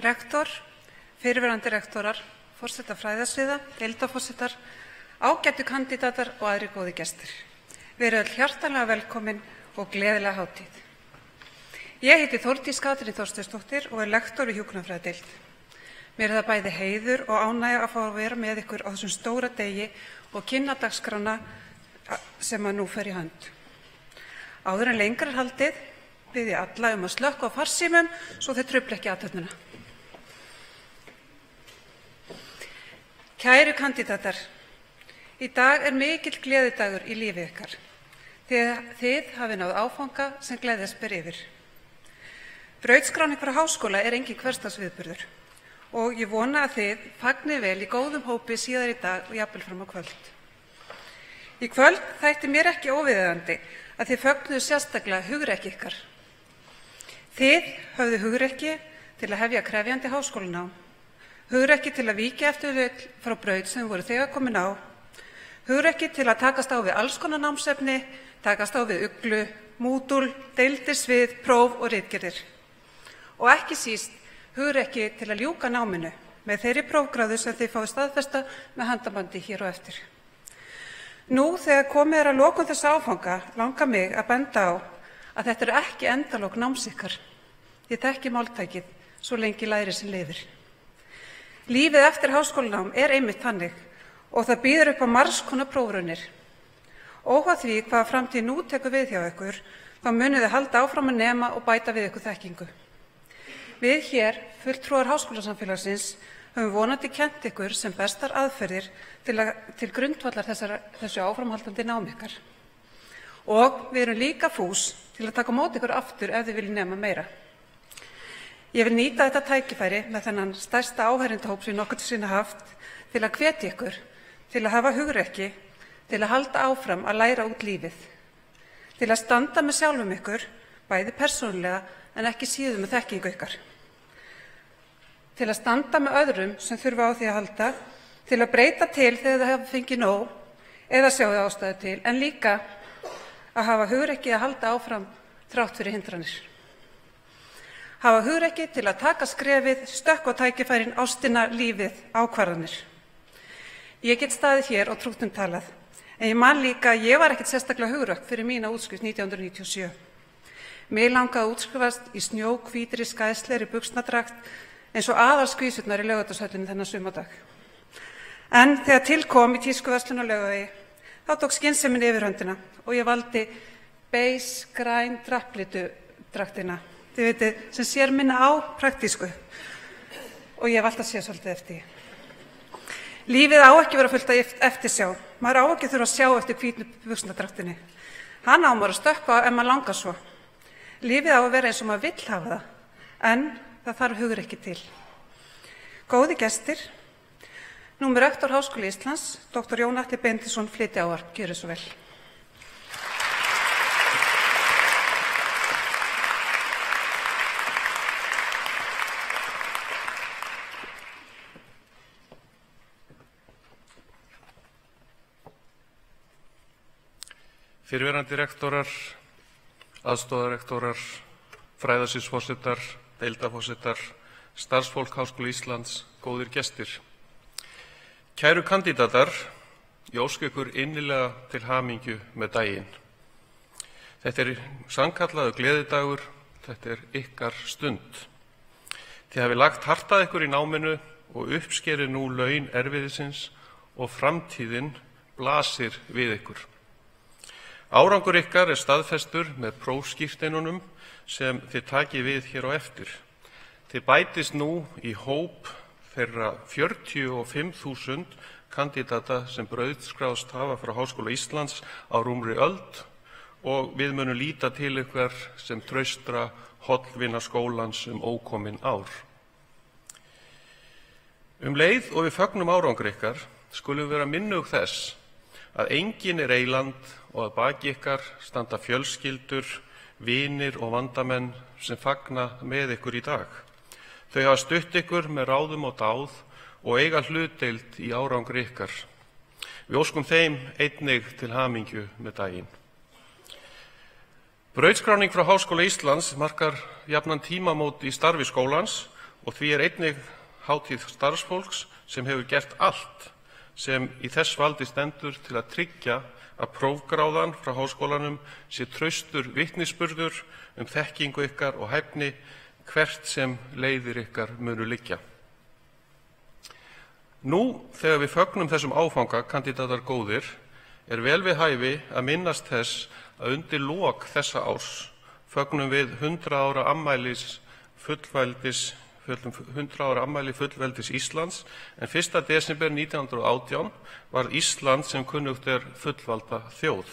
rektor, fyrrverandi rektorar, forseta fræðasviða, deildarforsetar, ágætu kandidatar og aðrir góðir gestir. Verið öll hjartanlega velkomin og gleðilega hátíð. Ég heiti Þórdís Katrín Þorsteinsdóttir og lektor við hjúkrunarfræðideild. Mér það bæði heiður og ánægja að fá að vera með ykkur á þessum stóra degi og kynna dagskrána sem nú fer í hönd. Áður en lengra haldið bið ég alla að slökkva á farsímum svo þeir trufli ekki athöfnina. Kæru kandidatar, í dag mikill gleðidagur í lífi ykkar. Þið hafið náð áfanga sem gleðjast ber yfir. Brautskráning frá háskóla engin hversdagsviðburður og ég vona að þið fagnið vel í góðum hópi síðar í dag og jafnvel fram á kvöld. Í kvöld þætti mér ekki óviðeigandi að þið fögnuðu sérstaklega hugrekki ykkar. Þið höfðu hugrekki til að hefja krefjandi háskólanám, hugrekki til að víkja eftir frá braut sem voru þegar komin á, hugrekki til að takast á við alls konar námsefni, takast á við uglu, múdúl, deildarsvið, próf og ritgerðir. Og ekki síst hugrekki til að ljúka náminu með þeirri prófgráðu sem þið fáið staðfesta með handabandi hér og eftir. Nú þegar komið að lokum þess áfanga langar mig að benda á að þetta ekki endalok náms ykkar. Ég þekki máltækið svo lengi læri sem lifir. Lífið eftir háskólanám einmitt þannig og það býður upp á margs konar prófraunir. Óháð því hvaða framtíð nú tekur við hjá ykkur, þá munið þið halda áfram að nema og bæta við ykkur þekkingu. Við hér, fulltrúar háskólasamfélagsins, höfum vonandi kennt ykkur sem bestar aðferðir til grundvallar þessu áframhaldandi námi ykkar. Og við erum líka fús til að taka á móti ykkur aftur ef þið viljið nema meira. Ég vil nýta þetta tækifæri með þennan stærsta áheyrendahóp sem nokkurn sinni haft til að hvetja ykkur, til að hafa hugrekki, til að halda áfram að læra út lífið, til að standa með sjálfum ykkur, bæði persónulega en ekki síður með þekkingu ykkar, til að standa með öðrum sem þurfa á því að halda, til að breyta til þegar það hafa fengið nóg eða sjáðu ástæðu til, en líka að hafa hugrekki að halda áfram þrátt fyrir hindranir. Hafa hugrekki til að taka skrefið, stökkva tækifærin, ástina, lífið, ákvarðanir. Ég get staðið hér og trútt talað, en ég man líka að ég var ekkert sérstaklega hugrökk fyrir mína útskrift 1997. Mig langaði að útskrifast í snjóhvítri skæðslegri buxnadragt eins og aðalskvísurnar í Laugardalshöllinni þennan sumardag. En þegar til kom í tískuverslun á Laugavegi, þá tók skynsemin yfirhöndina og ég valdi beige græn drapplitu draktina, þið vitið, sem sér minna á praktísku. Og ég hef alltaf séð svolítið eftir því. Lífið á ekki vera fullt af eftirsjá. Maður á ekki þurfa að sjá eftir hvítu buxnadraktinni. Hann á maður að stökkva ef maður langar svo. Lífið á að vera eins og maður vill hafa það, en það þarf hugrekki til. Góði gestir, nú með rektor Háskóla Íslands, Dr. Jón Atli Benediktsson, flytja ávarp, gjörið svo vel. Fyrrverandi rektorar, aðstoðarrektorar, fræðasviðsforsetar, deildarforsetar, starfsfólk Háskóla Íslands, góðir gestir. Kæru kandidatar, ég óska ykkur innilega til hamingju með daginn. Þetta sannkallaður gleðidagur, þetta ykkar stund. Þið hafið lagt hart að ykkur í náminu og uppskerið nú laun erfiðisins og framtíðin blasir við ykkur. Árangur ykkar staðfestur með prófskírteinunum sem þið takið við hér á eftir. Þið bætist nú í hóp þeirra 45.000 kandidata sem brautskráðst hafa frá Háskóla Íslands á rúmri öld og við munum líta til ykkar sem traustra hollvina skólans ókomin ár. Leið og við fögnum árangur ykkar skulum vera minnug þess að enginn eyland og að baki ykkar standa fjölskyldur, vinir og vandamenn sem fagna með ykkur í dag. Þau hafa stutt ykkur með ráðum og dáð og eiga hlutdeild í árangri ykkar. Við óskum þeim einnig til hamingju með daginn. Brautskráning frá Háskóla Íslands markar jafnan tímamót í starfi skólans og því einnig hátíð starfsfólks sem hefur gert allt sem í þess valdi stendur til að tryggja að prófgráðan frá háskólanum sé traustur vitnisburður þekkingu ykkar og hæfni hvert sem leiðir ykkar munu liggja. Nú, þegar við fögnum þessum áfanga, kandidatar góðir, vel við hæfi að minnast þess að undir lok þessa árs fögnum við 100 ára afmæli fullveldis Íslands, en 1. desember 1918 varð Ísland sem kunnugt fullvalda þjóð.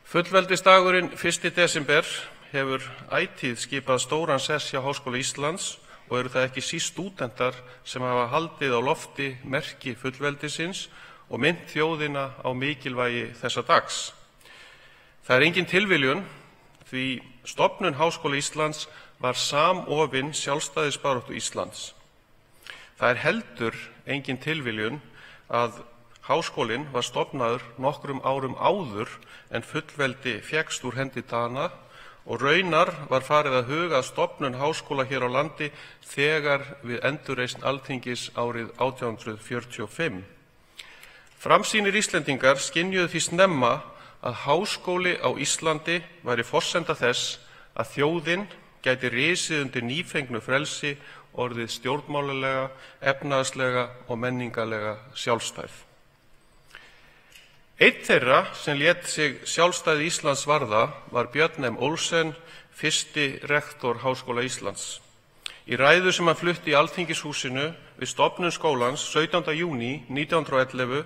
Fullveldisdagurinn 1. desember hefur ætíð skipað stóran sess hjá Háskóla Íslands og eru það ekki síst stúdentar sem hafa haldið á lofti merki fullveldisins og minnt þjóðina á mikilvægi þessa dags. Það engin tilviljun, því stofnun Háskóla Íslands var samofin sjálfstæðisbaráttu Íslands. Það heldur engin tilviljun að háskólinn var stofnaður nokkrum árum áður en fullveldi fékkst úr hendi Dana og raunar var farið að huga að stofnun háskóla hér á landi þegar við endurreisn Alþingis árið 1845. Framsýnir Íslendingar skynjuðu því snemma að háskóli á Íslandi væri forsenda þess að þjóðin gæti risið undir nýfengnu frelsi, orðið stjórnmálalega, efnahagslega og menningarlega sjálfstæð. Einn þeirra sem lét sig sjálfstæði Íslands varða var Björn M. Olsen, fyrsti rektor Háskóla Íslands. Í ræðu sem hann flutti í Alþingishúsinu við stofnun skólans 17. júní 1911,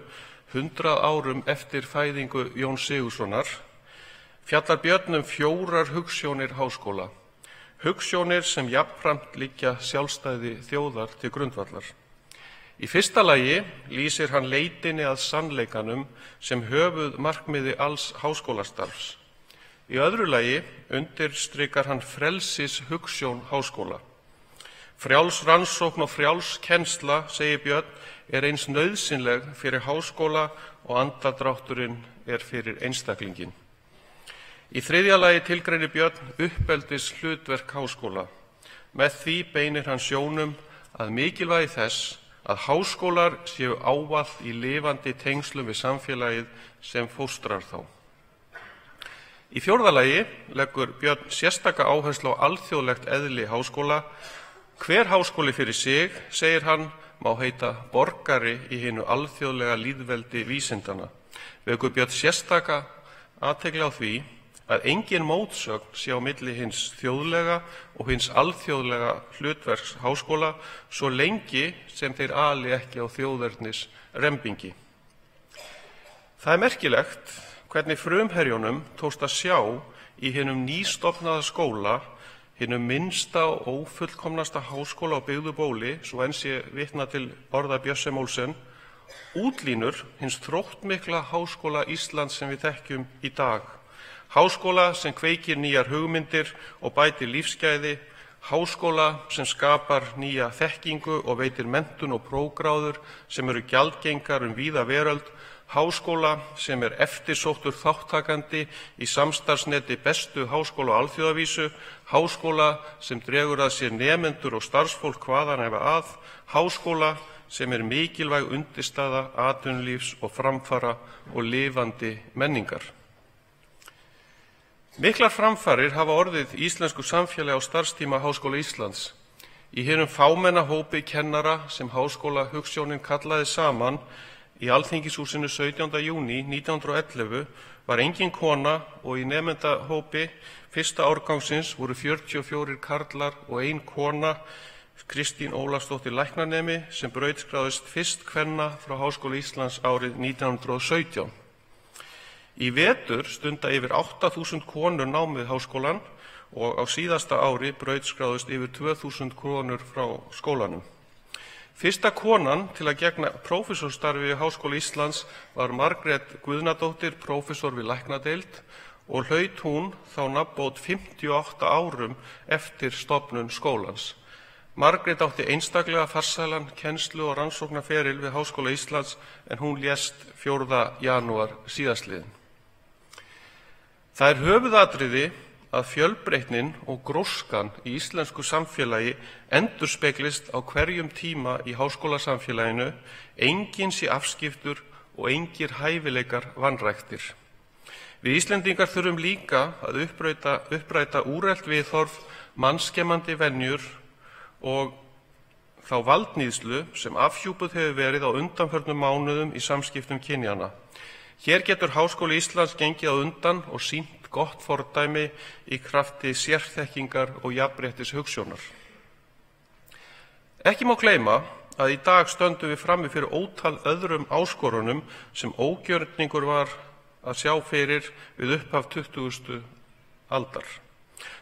100 árum eftir fæðingu Jóns Sigurðssonar, fjallar Björn 4 hugsjónir háskóla. Hugsjónir sem jafnframt liggja sjálfstæði þjóðar til grundvallar. Í fyrsta lagi lýsir hann leitinni að sannleikanum sem höfuð markmiði alls háskólastarfs. Í öðru lagi undirstrikar hann frelsis hugsjón háskóla. Frjáls rannsókn og frjáls kennsla, segir Björn, eins nauðsynleg fyrir háskóla og andardrátturinn fyrir einstaklingin. Í þriðja lagi tilgreinir Björn uppeldis hlutverk háskóla. Með því beinir hann sjónum að mikilvægi þess að háskólar séu ávallt í lifandi tengslum við samfélagið sem fóstrar þá. Í fjórða lagi leggur Björn sérstaka áherslu á alþjóðlegt eðli háskóla. Hver háskóli fyrir sig, segir hann, má heita borgari í hinu alþjóðlega lýðveldi vísindana. Vekur Björn sérstaka athygli á því að engin mótsögn sé á milli hins þjóðlega og hins alþjóðlega hlutverks háskóla svo lengi sem þeir ali ekki á þjóðernis rembingi. Það merkilegt hvernig frumherjónum tókst að sjá í hinum nýstofnaða skóla, hinum minnsta og ófullkomnasta háskóla á byggðu bóli, svo enn sé vitna til orða Björns M. Olsen, útlínur hins þróttmikla Háskóla Íslands sem við þekkjum í dag. Háskóla sem kveikir nýjar hugmyndir og bætir lífsgæði, háskóla sem skapar nýja þekkingu og veitir menntun og prófgráður sem eru gjaldgengar víða veröld, háskóla sem eftirsóttur þáttakandi í samstarfsneti bestu háskóla á alþjóðavísu, háskóla sem dregur að sér nemendur og starfsfólk hvaðan að, háskóla sem mikilvæg undirstaða atvinnulífs og framfara og lifandi menningar. Miklar framfarir hafa orðið íslensku samfélagi á starfstíma Háskóla Íslands. Í hinum fámenna hópi kennara sem háskóla hugsjónin kallaði saman í Alþingishúsinu 17. júní 1911 var engin kona og í nemendahópi fyrsta árgangsins voru 44 karlar og 1 kona, Kristín Ólafsdóttir læknanemi, sem brautskráðist fyrst kvenna frá Háskóla Íslands árið 1917. Í vetur stunda yfir 8.000 konur námið háskólan og á síðasta ári brautskráðust yfir 2.000 konur frá skólanum. Fyrsta konan til að gegna prófessorstarfi við Háskóla Íslands var Margrét Guðnadóttir, prófessor við læknadeild, og hlaut hún þá nafnbót 58 árum eftir stofnun skólans. Margrét átti einstaklega farsælan kennslu og rannsóknarferil við Háskóla Íslands en hún lést 4. janúar síðastliðinn. Það höfuðatriði að fjölbreytnin og gróskan í íslensku samfélagi endurspeglist á hverjum tíma í háskólasamfélaginu, enginn sé afskiptur og engir hæfileikar vanræktir. Við Íslendingar þurfum líka að uppræta úrelt viðhorf, mannskemmandi venjur og þá valdníðslu sem afhjúpuð hefur verið á undanförnum mánuðum í samskiptum kynjanna. Hér getur Háskóli Íslands gengið á undan og sýnt gott fordæmi í krafti sérþekkingar og jafnréttis hugsjónar. Ekki má gleyma að í dag stöndum við frammi fyrir ótal öðrum áskorunum sem ógjörningur var að sjá fyrir við upphaf 20. aldar.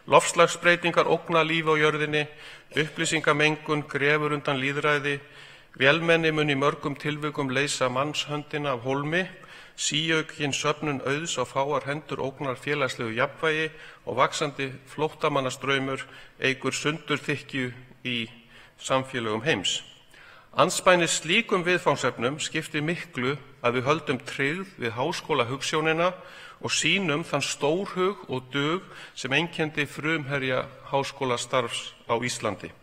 Loftslagsbreytingar ógna lífi á jörðinni, upplýsingamengun grefur undan lýðræði, vélmenni mun í mörgum tilvikum leysa mannshöndina af hólmi, síaukin söfnun auðs á fáar hendur ógnar félagslegu jafnvægi og vaxandi flóttamannastraumur eykur sundurþykkju í samfélögum heims. Andspænis slíkum viðfangsefnum skiptir miklu að við höldum tryggð við háskólahugsjónina og sýnum þann stórhug og dug sem einkenndi frumherja háskólastarfs á Íslandi.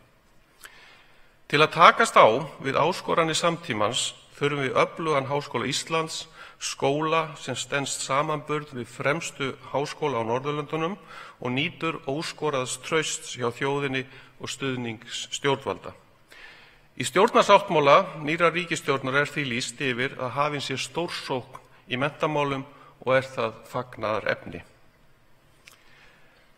Til að takast á við áskoranir samtímans þurfum við öflugan Háskóla Íslands, skóla sem stenst samanburð við fremstu háskóla á Norðurlöndunum og nýtur óskoraðs trausts hjá þjóðinni og stuðnings stjórnvalda. Í stjórnarsáttmála nýrrar ríkisstjórnar er því lýst yfir að hafin sé stórsókn í menntamálum og er það fagnaðarefni.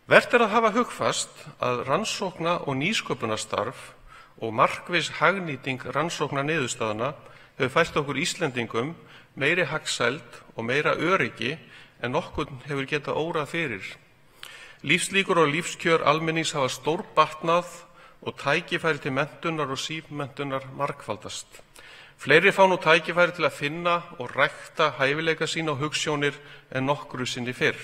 Vert er að hafa hugfast að rannsókna- og nýsköpunarstarf og markviss hagnýting rannsóknarniðurstaðna hefur fært okkur Íslendingum meiri hagsæld og meira öryggi en nokkurn hefur getað órað fyrir. Lífslíkur og lífskjör almennings hafa stórbatnað og tækifæri til menntunar og símenntunar margfaldast. Fleiri fá nú tækifæri til að finna og rækta hæfileika sína og hugsjónir en nokkru sinni fyrr.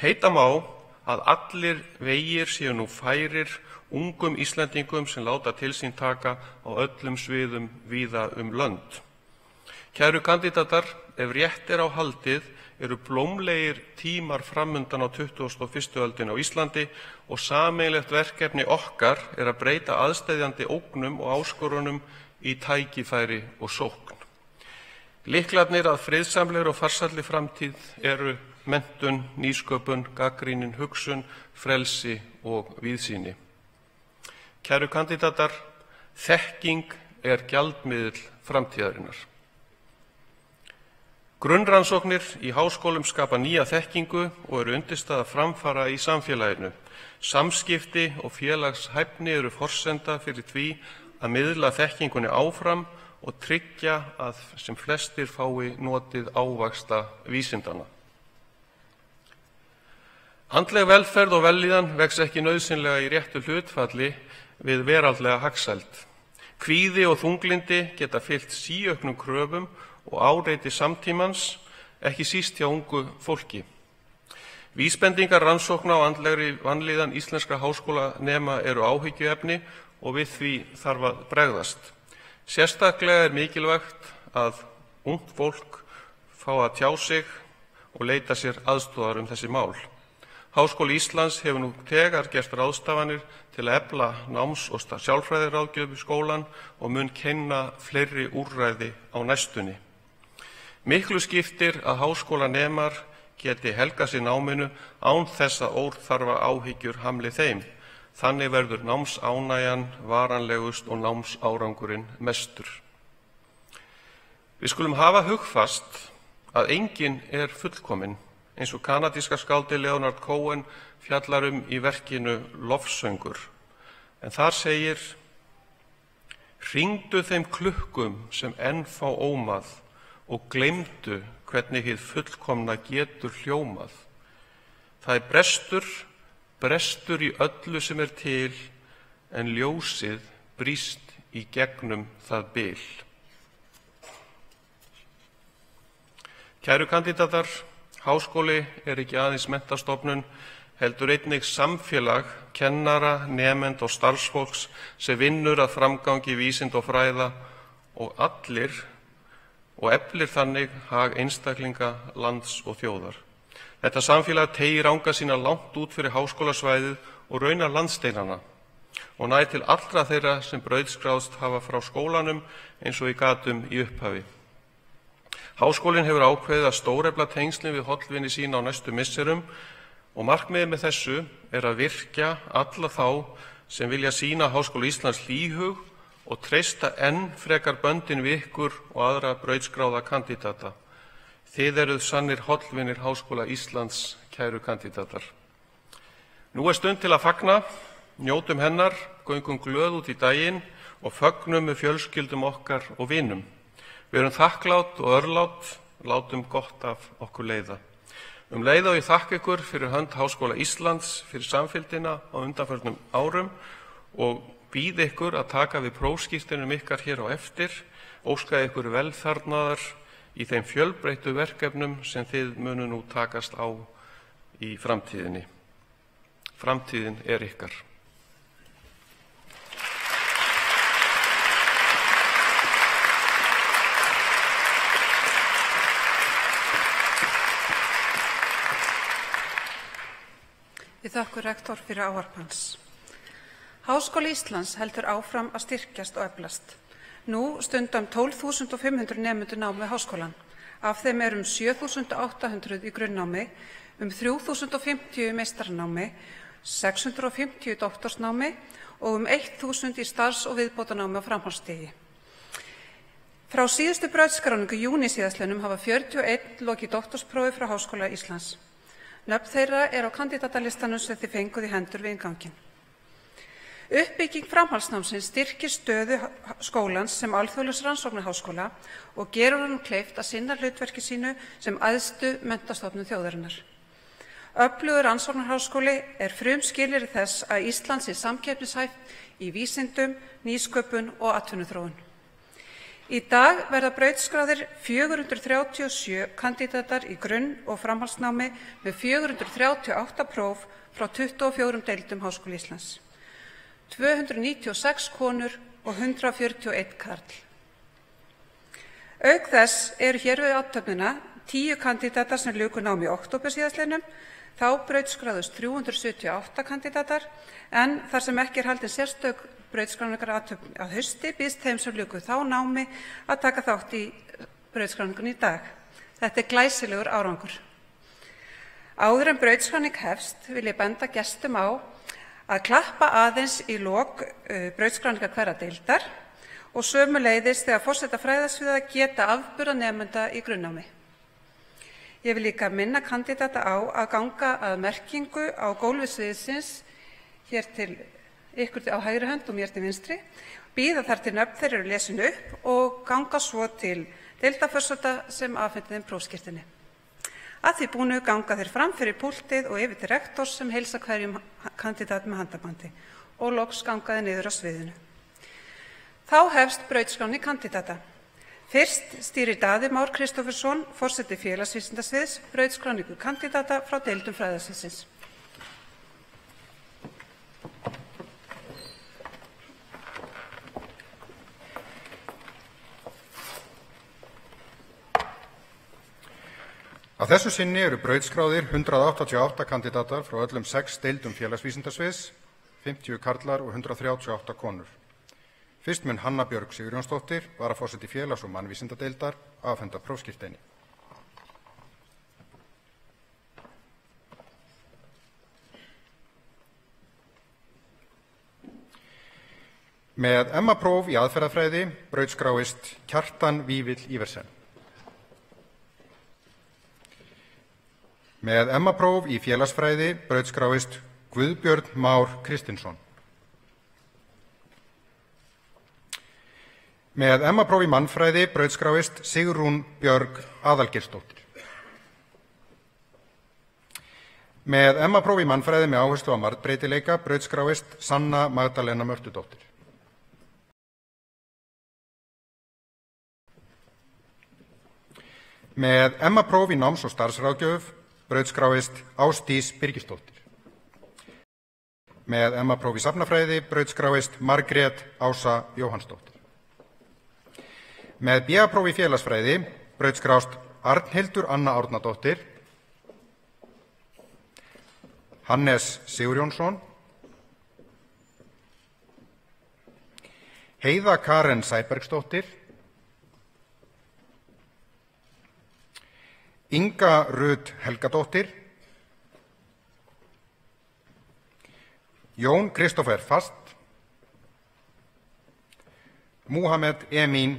Heita má að allir vegir séu nú færir ungum Íslendingum sem láta til sín taka á öllum sviðum víða lönd. Kæru kandidatar, ef rétt er á haldið, eru blómlegir tímar framundan á 21. öldinni á Íslandi og sameiginlegt verkefni okkar er að breyta aðsteðjandi ógnum og áskorunum í tækifæri og sókn. Lyklarnir að friðsamlegri og farsælli framtíð eru menntun, nýsköpun, gagnrýnin hugsun, frelsi og víðsýni. Kæru kandidatar, þekking er gjaldmiðill framtíðarinnar. Grunnrannsóknir í háskólum skapa nýja þekkingu og eru undirstaða framfara í samfélaginu. Samskipti og félagshæfni eru forsenda fyrir því að miðla þekkingunni áfram og tryggja að sem flestir fái notið ávaxta vísindana. Andleg velferð og vellíðan vex ekki nauðsynlega í réttu hlutfalli við veraldlega hagsæld. Kvíði og þunglindi geta fylgt síauknum kröfum og áreiti samtímans, ekki síst hjá ungu fólki. Vísbendingar rannsókna á andlegri vanlíðan íslenskra háskólanema eru áhyggjuefni og við því þarf að bregðast. Sérstaklega er mikilvægt að ungt fólk fá að tjá sig og leita sér aðstoðar þessi mál. Háskóli Íslands hefur nú þegar gert ráðstafanir til að efla náms- og sjálfræðiráðgjöf í skólan og mun kynna fleiri úrræði á næstunni. Miklu skiptir að háskólanemar geti helgað sér náminu án þess að óþarfa áhyggjur hamli þeim. Þannig verður námsánægjan varanlegust og námsárangurinn mestur. Við skulum hafa hugfast að enginn er fullkominn, eins og kanadíska skáldið Leonard Cohen fjallar í verkinu Lofsöngur. En þar segir: hringdu þeim klukkum sem enn fá ómað og gleymdu hvernig hið fullkomna getur hljómað. Það er brestur í öllu sem er til, en ljósið brýst í gegnum það bil. Kæru kandidatar, háskóli er ekki aðeins menntastofnun, heldur einnig samfélag, kennara, nemenda og starfsfólks sem vinnur að framgangi vísinda og fræða og eflir þannig hag einstaklinga, lands og þjóðar. Þetta samfélag teygir anga sína langt út fyrir háskólasvæðið og raunar landsteinana og nær til allra þeirra sem brautskráðst hafa frá skólanum eins og í gatum í upphafi. Háskólinn hefur ákveðið að stórefla tengslin við hollvini sína á næstu misserum og markmiðið með þessu er að virkja alla þá sem vilja sýna Háskóla Íslands hlýhug og treysta enn frekar böndin við ykkur og aðra brautskráða kandidata. Þið eruð sannir hollvinir Háskóla Íslands, kæru kandidatar. Nú er stund til að fagna, njótum hennar, göngum glöð út í daginn og fögnum með fjölskyldum okkar og vinum. Við erum þakklát og örlát, látum gott af okkur leiða. Leið og ég þakka ykkur fyrir hönd Háskóla Íslands, fyrir samfylgdina á undanförnum árum og býð ykkur að taka við prófskírteinum ykkar hér á eftir, óska ykkur velfarnaðar í þeim fjölbreyttu verkefnum sem þið munu nú takast á í framtíðinni. Framtíðin er ykkar. Ég þakka rektor fyrir ávarp hans. Háskóli Íslands heldur áfram að styrkjast og eflast. Nú stundum 12.500 nemendur námi við háskólann. Af þeim er 7.800 í grunnnámi, 3.050 í meistaranámi, 650 í doktorsnámi og 1.000 í starfs- og viðbótarnámi á framhaldsstigi. Frá síðustu brautskráningu í júní síðastliðnum hafa 41 lokið doktorsprófi frá Háskóla Íslands. Nöfn þeirra er á kandidatalistanum sem þið fenguð í hendur við innganginn. Uppbygging framhaldsnámsins styrkir stöðu skólans sem alþjóðlegs rannsóknarháskóla og gerur honum kleift að sinna hlutverki sínu sem æðstu menntastofnun þjóðarinnar. Öflugur rannsóknarháskóli er frumskilyrði þess að Ísland sé samkeppnishæft í vísindum, nýsköpun og atvinnuþróun. Í dag verða brautskráðir 437 kandidatar í grunn- og framhaldsnámi með 438 próf frá 24 deildum Háskóla Íslands. 296 konur og 141 karl. Auk þess eru hér við athöfnina 10 kandidatar sem luku námi í október síðastliðnum. Þá brautskráðust 378 kandidatar en þar sem ekki er haldin sérstök brautskráningar athöfn að hausti býðst þeim sem luku þá námi að taka þátt í brautskráningunni í dag. Þetta er glæsilegur árangur. Áður en brautskráning hefst vil ég benda gestum á að klappa aðeins í lok brautskráningar hverrar deildar og sömuleiðis þegar forseta fræðasviða geta afburða nemenda í grunnnámi. Ég vil líka minna kandidata á að ganga að merkingu á gólfi sviðsins hér til ykkur á hægri hönd og mér til vinstri, bíða þar til nöfn þeir eru lesin upp og ganga svo til deildarforseta sem afhenti þeim prófskírteini. Að því búnu ganga þeir fram fyrir púltið og yfir til rektors sem heilsa hverjum kandidat með handabandi og loks ganga þeir niður á sviðinu. Þá hefst brautskráning kandidata. Fyrst stýrir Daði Már Kristófersson, forseti félagsvísindasviðs, brautskráningu kandidata frá deildum fræðasviðsins. Að þessu sinni eru brautskráðir 188 kandidatar frá öllum 6 deildum félagsvísindasviðs, 50 karlar og 138 konur. Fyrst mun Hanna Björg Sigurjónsdóttir, varaforseti félags- og mannvísindadeildar, afhenda prófskírteini. Með MA-próf í aðferðafræði brautskráist Kjartan Vífill Iversen. Með MA-próf í félagsfræði brautskráist Guðbjörn Már Kristinsson. Með MA-próf í mannfræði brautskráist Sigrún Björg Aðalgeirsdóttir. Með MA-próf í mannfræði með áherslu á margbreytileika brautskráist Sanna Magdalena Mörtudóttir. Með MA-próf í náms- og starfsráðgjöf brautskráist Ásdís Birgisdóttir. Með MA-próf í safnafræði brautskráist Margrét Ása Jóhannsdóttir. Með BA-próf í félagsfræði brautskrást Arnhildur Anna Árnadóttir. Hannes Sigurjónsson, Heiða Karen Sæbergsdóttir, Inga Rut Helgadóttir, Jón Kristófer Fast, Múhamed Emin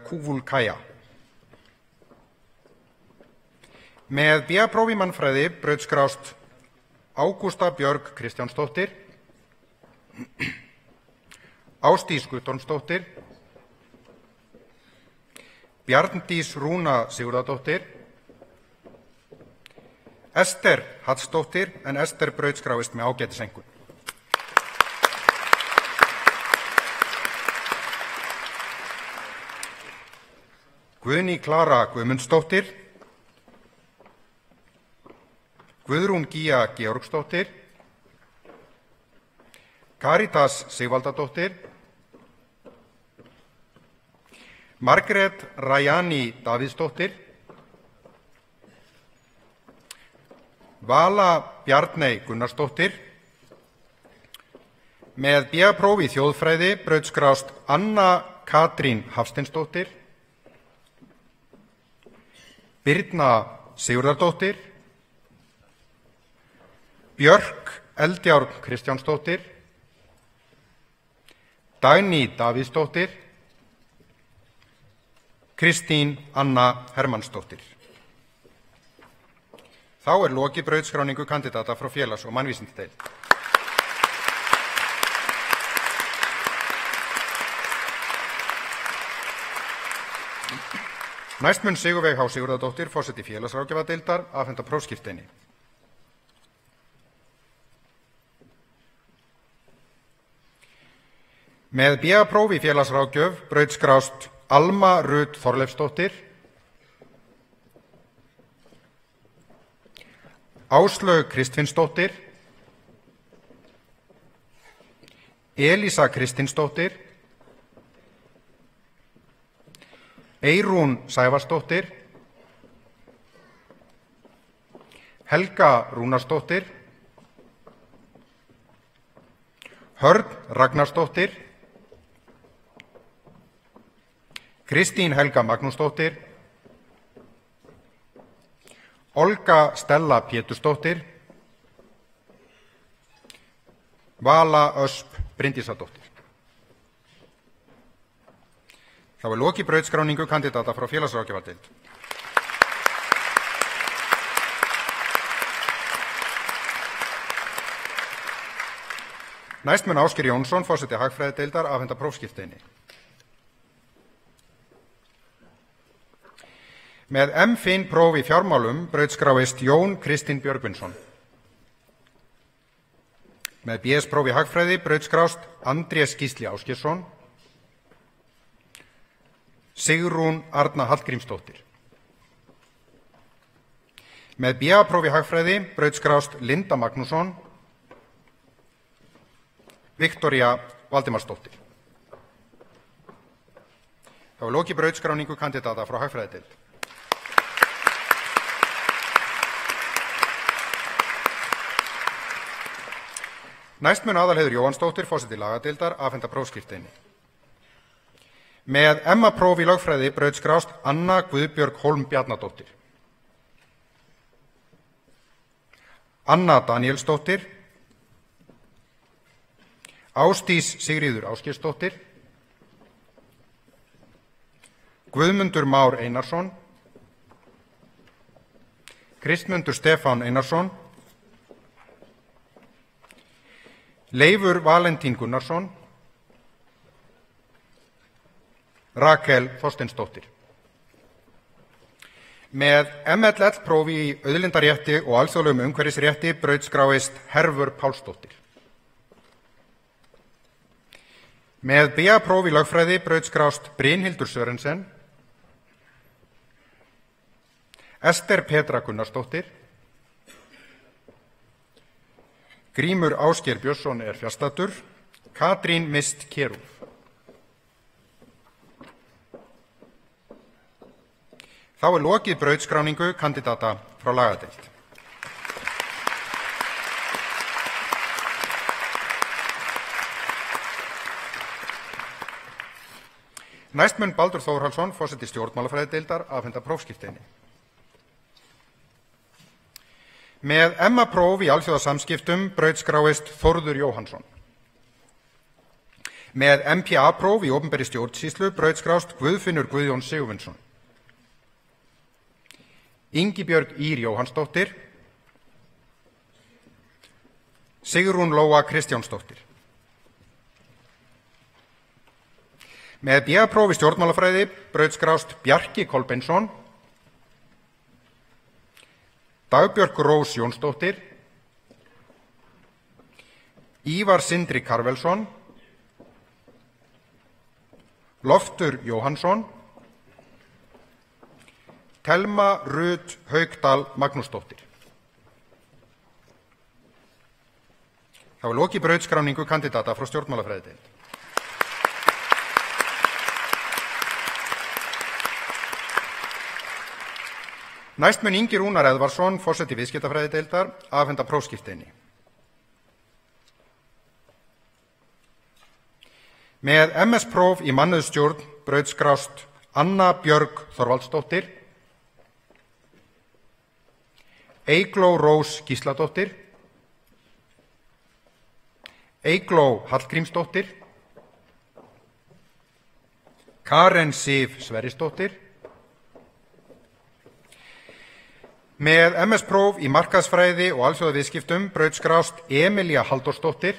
Kúvulkaja. Með BA-próf í mannfræði brautskrást Ágústa Björg Kristjánsdóttir, Ásdís Guttormsdóttir, Bjarndís Rúna Sigurðardóttir, Ester Hallsdóttir, en Ester brautskráist með ágætiseinkunn. Guðný Klara Guðmundsdóttir, Guðrún Gía Georgsdóttir, Karitas Sigvaldadóttir, Margrét Rajani Davíðsdóttir, Vala Bjarney Gunnarsdóttir. Með BA-próf í þjóðfræði brautskrást Anna Katrín Hafsteinsdóttir, Birna Sigurðardóttir, Björk Eldjárn Kristjánsdóttir, Dagný Davíðsdóttir, Kristín Anna Hermannsdóttir. Þá lokið brautskráningu kandidata frá félags- og mannvísindadeild. Næst mun Sigurveig H. Sigurðardóttir, forseti félagsráðgjafadeildar, afhenda prófskírteini. Með BA-próf í félagsráðgjöf brautskrást Alma Rut Þorleifsdóttir, Áslaug Kristfinnsdóttir, Elísa Kristinsdóttir, Eyrún Sævarsdóttir, Helga Rúnarsdóttir, Hörn Ragnarsdóttir, Kristín Helga Magnúsdóttir, Olga Stella Pétursdóttir, Vala Ösp Bryndísadóttir. Þá lokið brautskráningu kandidata frá félagsráðgjafardeild. Næst mun Ásgeir Jónsson, forseti hagfræðideildar, afhenda prófskírteini. Með M.Fin próf í fjármálum brautskráist Jón Kristinn Björgvinsson. Með BS próf í hagfræði brautskrást Andrés Gísli Ásgeirsson, Sigrún Arna Hallgrímsdóttir. Með BA próf í hagfræði brautskrást Linda Magnússon, Viktoría Valdimarsdóttir. Þá lokið brautskráningu kandidata frá hagfræðideild. Næst mun Aðalheiður Jóhannsdóttir, forseti lagadeildar, afhenda prófskírteini. Með MA-próf í lögfræði brautskrást Anna Guðbjörg Hólm Bjarnadóttir, Anna Danielsdóttir, Ásdís Sigríður Ásgeirsdóttir, Guðmundur Már Einarsson, Kristmundur Stefán Einarsson, Leifur Valentín Gunnarsson, Rakel Þorsteinsdóttir. Með MLL prófi í auðlindarétti og alþjóðlegum umhverfisrétti brautskráist Hervör Pálsdóttir. Með BA prófi í lögfræði brautskrást Brynhildur Sörensen, Ester Petra Gunnarsdóttir, Grímur Ásgeir Björnsson er fjarstaddur, Katrín Mist Kjerúf. Þá lokið brautskráningu kandidata frá lagadeild. Næst mun Baldur Þórhallsson, forseti stjórnmálafræðideildar, afhenda prófskírteini. Með MA-próf í alþjóðasamskiptum brautskráist Þórður Jóhannsson. Með MPA-próf í opinberri stjórnsýslu brautskrást Guðfinnur Guðjón Sigurvinsson. Ingibjörg Ýr Jóhannsdóttir. Sigrún Lóa Kristjánsdóttir. Með BA-próf í stjórnmálafræði brautskrást Bjarki Kolbeinsson. Dagbjörg Rós Jónsdóttir. Ívar Sindri Karvelsson. Loftur Jóhannsson. Telma Rut Haukdal Magnúsdóttir. Það var lokið brautskráningu kandidata frá stjórnmálafræðideild. Næst mun Ingi Rúnar Eðvarsson, forseti viðskiptafræðideildar, afhenda prófskírteini. Með MS-próf í mannauðsstjórn brautskrást Anna Björg Þorvaldsdóttir. Eygló Rós Gísladóttir. Eygló Hallgrímsdóttir. Karen Sif Sverrisdóttir. Með MS-próf í markaðsfræði og alþjóðaviðskiptum brautskrást Emilía Halldórsdóttir.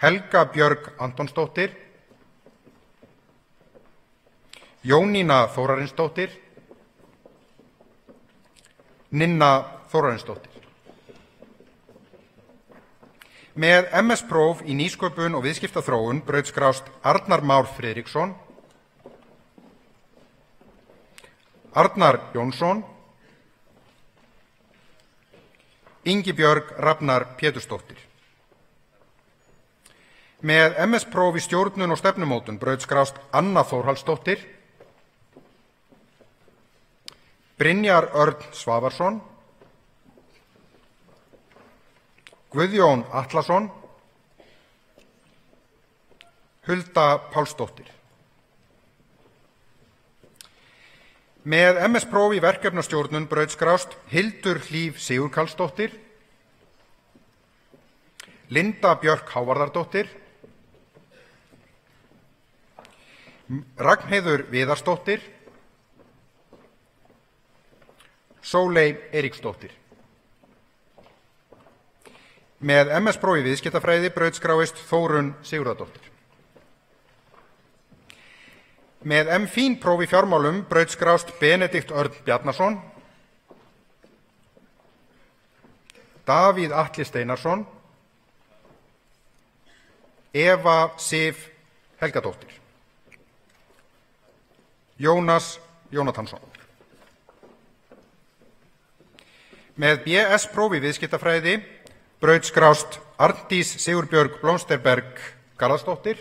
Helga Björg Antonsdóttir. Jónína Þórarinsdóttir. Ninna Þórarinsdóttir. Með MS-próf í nýsköpun og viðskiptaþróun brautskrást Arnar Már Friðriksson. Arnar Jónsson. Ingibjörg Rafnar Pétursdóttir. Með MS-próf í stjórnun og stefnumótun brautskrást Anna Þórhallsdóttir. Brynjar Örn Svavarsson. Guðjón Atlason. Hulda Pálsdóttir. Með MS-próf í verkefnastjórnun brautskrást Hildur Hlíf Sigurkarlsdóttir. Linda Björk Hávarðardóttir. Ragnheiður Viðarsdóttir. Sóley Eiríksdóttir. Með MS-próf í viðskiptafræði brautskráist Þórunn Sigurðardóttir. Með M.Fín-próf í fjármálum brautskrást Benedikt Örn Bjarnason. Davíð Atli Steinarsson. Eva Sif Helgadóttir. Jónas Jónatansson. Með BS-próf í viðskiptafræði brautskrást Arndís Sigurbjörg Blómsterberg Garðarsdóttir.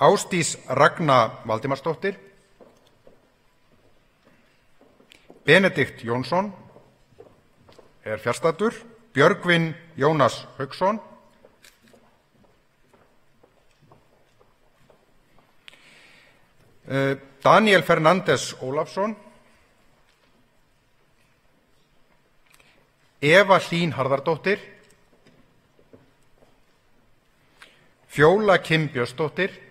Ásdís Ragna Valdimarsdóttir. Benedikt Jónsson er fjarstaddur. Björgvin Jónas Hauksson. Daniel Fernández Ólafsson. Eva Hlín Harðardóttir. Fjóla Kim Björnsdóttir.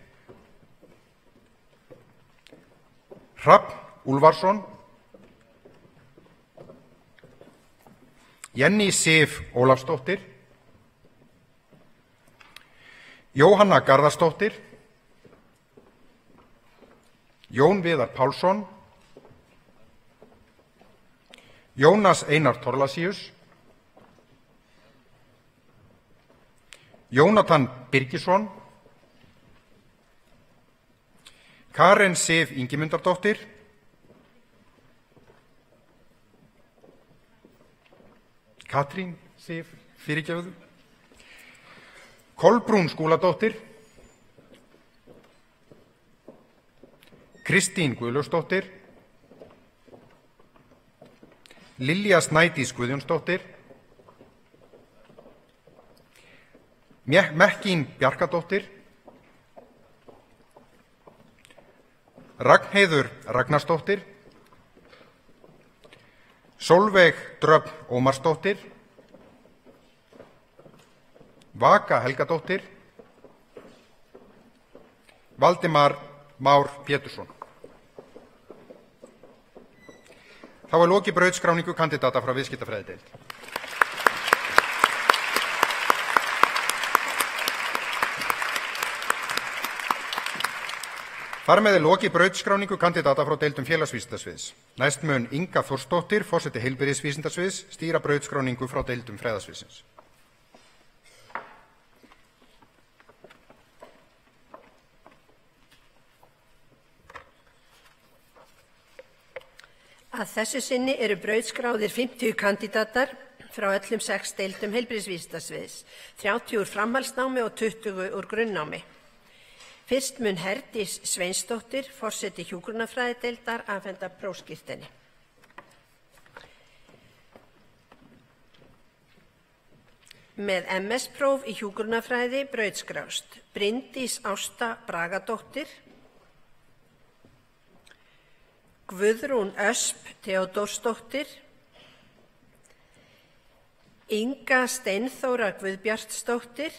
Hrafn Úlfarsson. Jenny Sif Ólafsdóttir. Jóhanna Garðarsdóttir. Jón Viðar Pálsson. Jónas Einar Thorlacius. Jónatan Birgisson. Karen Sif Ingimundardóttir. Katrín Sif, fyrirgefðu. Kolbrún Skúladóttir. Kristín Guðlaugsdóttir. Lilja Snædís Guðjónsdóttir. Mekkín Bjarkadóttir, Ragnheiður Ragnarsdóttir, Sólveig Dröfn Ómarsdóttir, Vaka Helgadóttir, Valdimar Már Pétursson. Þá er lokið brautskráningu kandidata frá viðskiptafræðideild. Þar með er lokið brautskráningu kandidata frá deildum félagsvísindasviðs. Næst mun Inga Þórsdóttir, forseti heilbrigðisvísindasviðs, stýra brautskráningu frá deildum fræðasviðsins. Að þessu sinni eru brautskráðir 50 kandidatar frá öllum 6 deildum heilbrigðisvísindasviðs, 30 úr framhaldsnámi og 20 úr grunnnámi. Fyrst mun Herdís Sveinsdóttir, forseti hjúkrunarfræðideildar, afhenda prófskírteini. Með MS-próf í hjúkrunarfræði brautskrást Bryndís Ásta Bragadóttir, Guðrún Ösp Theodórsdóttir, Inga Steinþóra Guðbjartsdóttir,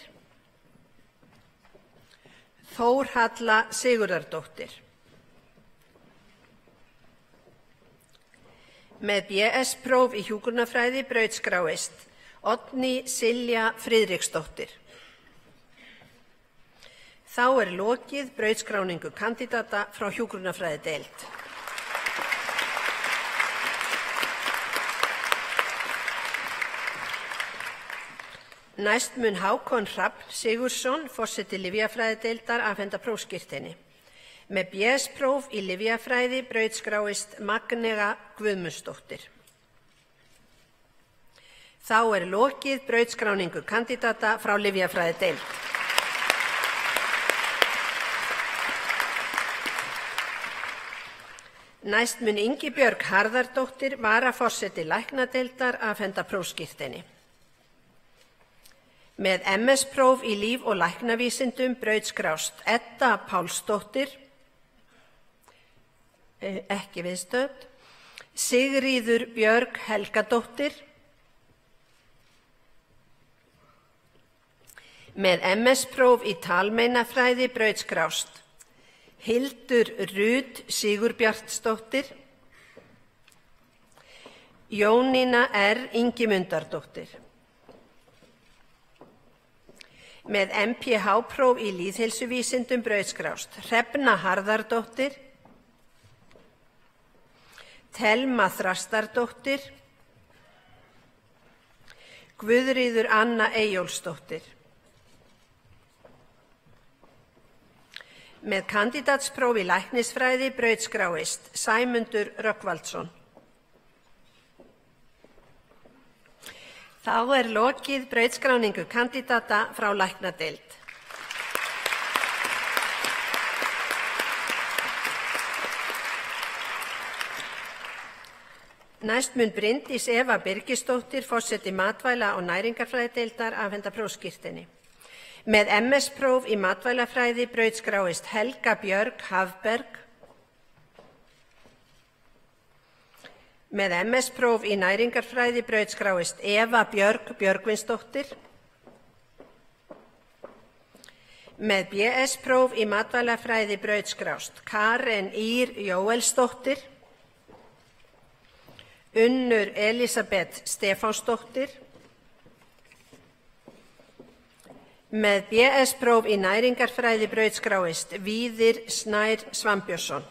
Þórhalla Sigurðardóttir. Með BS-próf í hjúkrunarfræði brautskráist Oddný Silja Friðriksdóttir. Þá er lokið brautskráningu kandidata frá hjúkrunarfræðideild. Næst mun Hákon Hrafn Sigurðsson, forseti lyfjafræðideildar, afhenda prófskírteini. Með BS-próf í lyfjafræði brautskráist Magnea Guðmundsdóttir. Þá er lokið brautskráningu kandidata frá lyfjafræðideild. Næst mun Ingibjörg Harðardóttir, varaforseti læknadeildar, afhenda prófskírteini. Með MS-próf í líf- og læknavísindum brautskrást Edda Pálsdóttir, ekki viðstödd, Sigríður Björg Helgadóttir. Með MS-próf í talmeinafræði brautskrást Hildur Rut Sigurbjartsdóttir, Jónína R. Ingimundardóttir. Með MPH-próf í lýðheilsuvísindum brautskrást Hrefna Harðardóttir, Thelma Þrastardóttir, Guðríður Anna Eyjólfsdóttir. Með kandídatspróf í læknisfræði brautskráist Sæmundur Rögnvaldsson. Þá er lokið brautskráningu kandidata frá læknadeild. Næst mun Bryndís Eva Birgisdóttir, forseti matvæla- og næringarfræðideildar, afhenda prófskírteini. Með MS-próf í matvælafræði brautskráist Helga Björg Hafberg. Með MS-próf í næringarfræði brautskráist Eva Björg Björgvinsdóttir. Með BS-próf í matvælafræði brautskrást Karen Ýr Jóelsdóttir, Unnur Elísabet Stefánsdóttir. Með BS-próf í næringarfræði brautskráist Víðir Snær Svambjörnsson.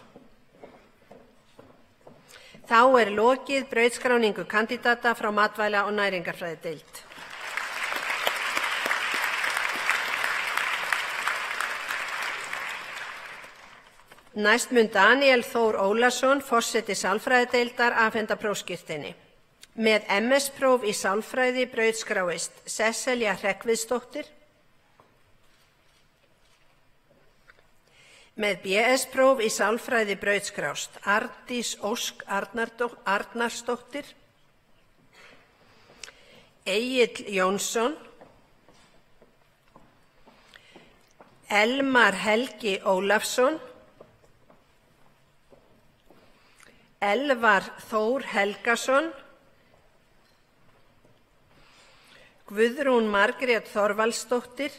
Þá er lokið brautskráningu kandidata frá matvæla- og næringarfræðideild. Næst mun Daniel Þór Ólason, forseti sálfræðideildar, afhenda prófskírteini. Með MS-próf í sálfræði brautskráist Sesselja Hreggviðsdóttir. Með BS-próf í sálfræði brautskrást Arndís Ósk Arnarsdóttir, Egill Jónsson, Elmar Helgi Ólafsson, Elvar Þór Helgason, Guðrún Margrét Þorvaldsdóttir,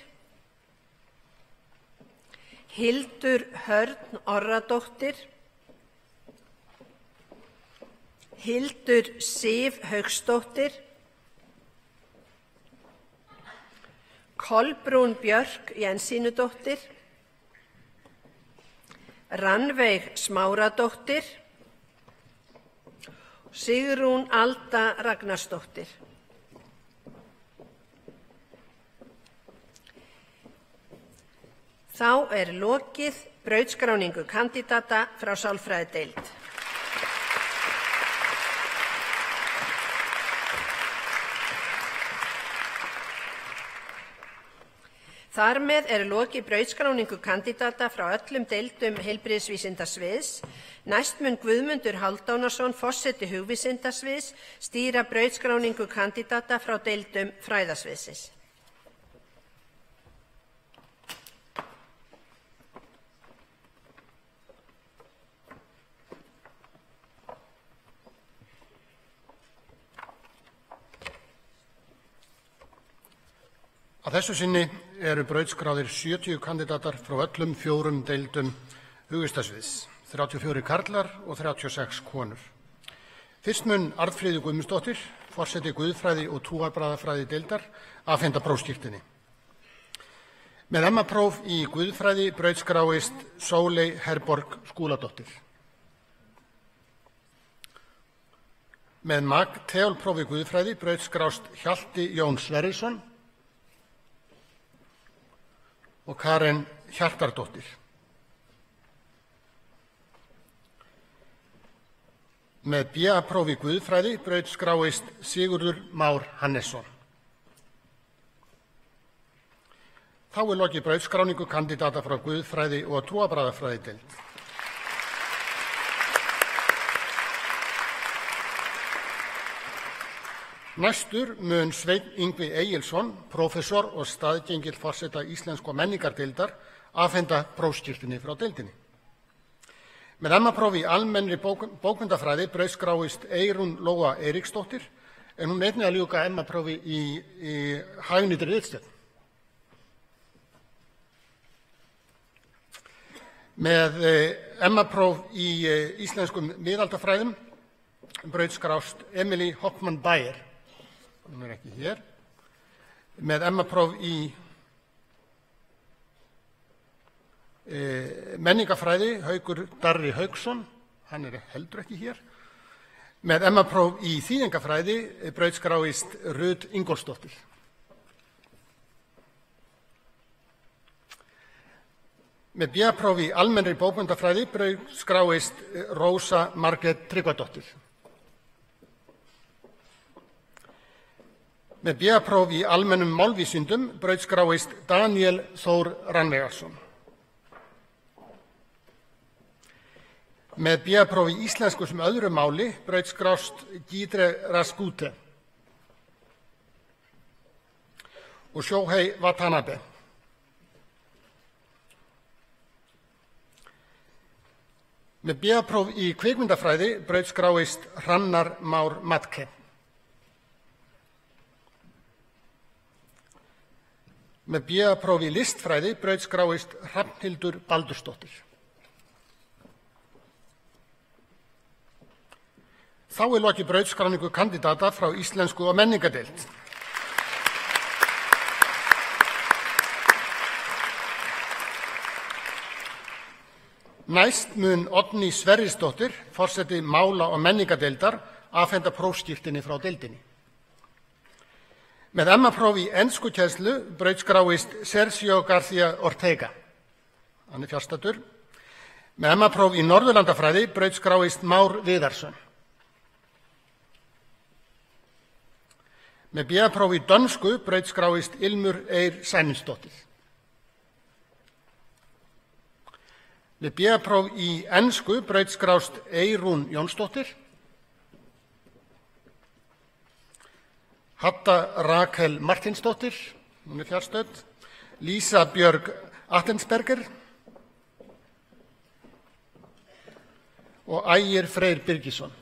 Hildur Hörn Orradóttir, Hildur Sif Hauksdóttir, Kolbrún Björk Jensínudóttir, Rannveig Smáradóttir, Sigrún Alda Ragnarsdóttir. Þá lokið brautskráningu kandidata frá sálfræðideild. Þar með lokið brautskráningu kandidata frá öllum deildum heilbrigðisvísindasviðs. Næst mun Guðmundur Hálfdánason, forseti hugvísindasviðs, stýra brautskráningu kandidata frá deildum fræðasviðsins. Að þessu sinni eru brautskráðir 70 kandidatar frá öllum 4 deildum hugvísindasviðs, 34 karlar og 36 konur. Fyrst mun Arnfríður Guðmundsdóttir, forseti guðfræði og trúarbragðafræði deildar, afhenda prófskírteini. Með MA-próf í guðfræði brautskráist Sóley Herborg Skúladóttir. Með MAG-teolpróf í guðfræði brautskrást Hjalti Jón Sverrisson og Karen Hjartardóttir. Með BA-próf í guðfræði brautskráist Sigurður Már Hannesson. Þá lokið brautskráningu kandidata frá guðfræði og trúarbragðafræðideild. Næstur mun Sveinn Yngvi Egilsson, prófessor og staðgengill forseta íslensku og menningardeildar, afhenda prófskírteini frá deildinni. Með MA-próf í almennri bókmennafræði brautskráist Eyrún Lóa Eiríksdóttir, en hún einnig að ljúka MA-prófi í hagnýtri ritstjórn. Með MA-próf í íslenskum miðaldafræðum brautskrást Emily Hoffmann Bayer. Hún ekki hér. Með MA-próf í menningafræði Haukur Darri Hauksson, hann heldur ekki hér. Með MA-próf í þýðingafræði brautskráist Rut Ingólfsdóttir. Með BA-próf í almennri bókmennafræði brautskráist Rósa Margrét Tryggvadóttir. Með BA-próf í almennum málvísindum brautskráist Daniel Þór Rannveigarsson. Með BA-próf í íslensku sem öðru máli brautskrást Gídre Raskute og Shohei Watanabe. Með BA-próf í kvikmyndafræði brautskráist Hrannar Már Matke. Með BA-próf í listfræði brautskráist Hrafnhildur Baldursdóttir. Þá lokið brautskráningu kandidata frá íslensku og menningadeild. Næst mun Oddný Sverrisdóttir, forseti mála- og menningadeildar, afhenda prófskírteini frá deildinni. Með MA-próf í enskukennslu brautskráist Sergio García Ortega. Hann fjarstaddur. Með MA-próf í norðurlandafræði brautskráist Már Viðarsson. Með BA-próf í dönsku brautskráist Ilmur Eir Sæmundsdóttir. Með BA-próf í ensku brautskrást Eyrún Jónsdóttir. Hadda Rakel Martinsdóttir, hún fjarstödd. Lísa Björg Attensberger og Ægir Freyr Birgisson.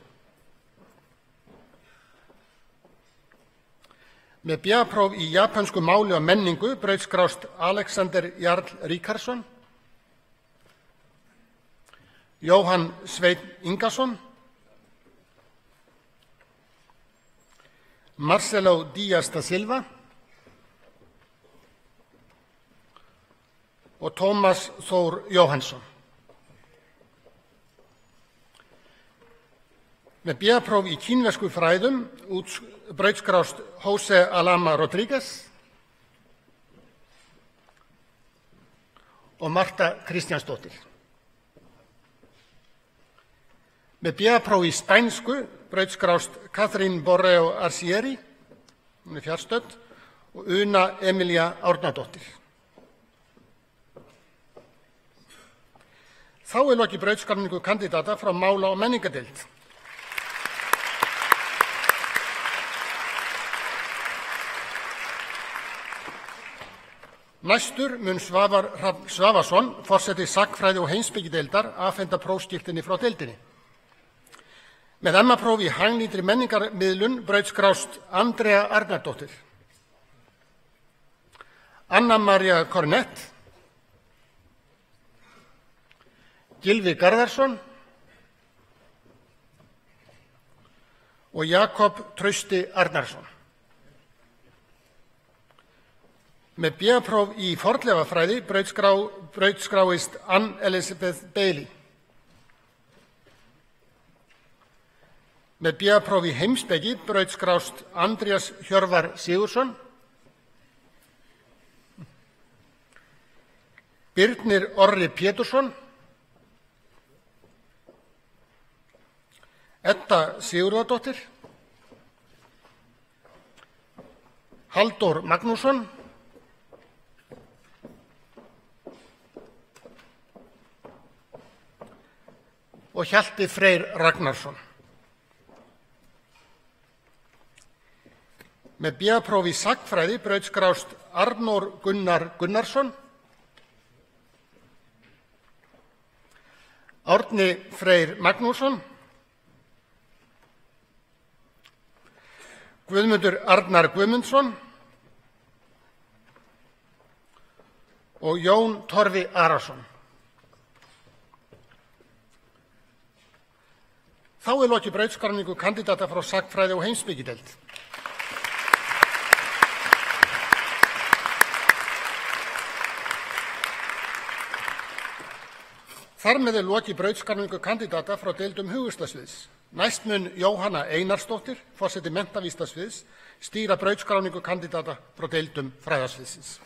Með B.A.-próf í japansku máli og menningu brautskrást Alexander Jarl Ríkarsson, Jóhann Sveinn Ingason, Marcelo Díaz da Silva og Tómas Þór Jóhannsson. Með B.A.-próf í kínversku fræðum brautskrást José Alama Rodríguez og Marta Kristjánsdóttir. Með B.A.-próf í spænsku brautskrást Catherine Borreo Arcieri, hún fjarstödd, og Una Emilia Árnadóttir. Þá lokið brautskráningu kandidata frá mála- og menningadeild. Næstur mun Svavar Hrafn Svavarsson, forseti sagnfræði- og heimspekideildar, afhenda prófskírteini frá deildinni. Með MA-próf í hagnýtri menningarmiðlun brautskrást Andrea Arnardóttir, Anna María Kornett, Gylfi Garðarsson og Jakob Trausti Arnarsson. Með B.A.-próf í fornleifafræði brautskráist Ann Elizabeth Bailey. Með B.A.-próf í heimspeki brautskrást Andrés Hjörvar Sigursson, Birnir Orri Pétursson, Edda Sigurðardóttir, Halldór Magnússon og Hjalti Freyr Ragnarsson. Með B.A.-próf í sagnfræði brautskrást Arnór Gunnar Gunnarsson, Árni Freyr Magnússon, Guðmundur Arnar Guðmundsson og Jón Torfi Arason. Þá lokið brautskráningu kandidata frá sagnfræði- og heimspekideild. Þar með lokið brautskráningu kandidata frá deildum hugvísindasviðs. Næst mun Jóhanna Einarsdóttir, forseti menntavísindasviðs, stýra brautskráningu kandidata frá deildum fræðasviðsins.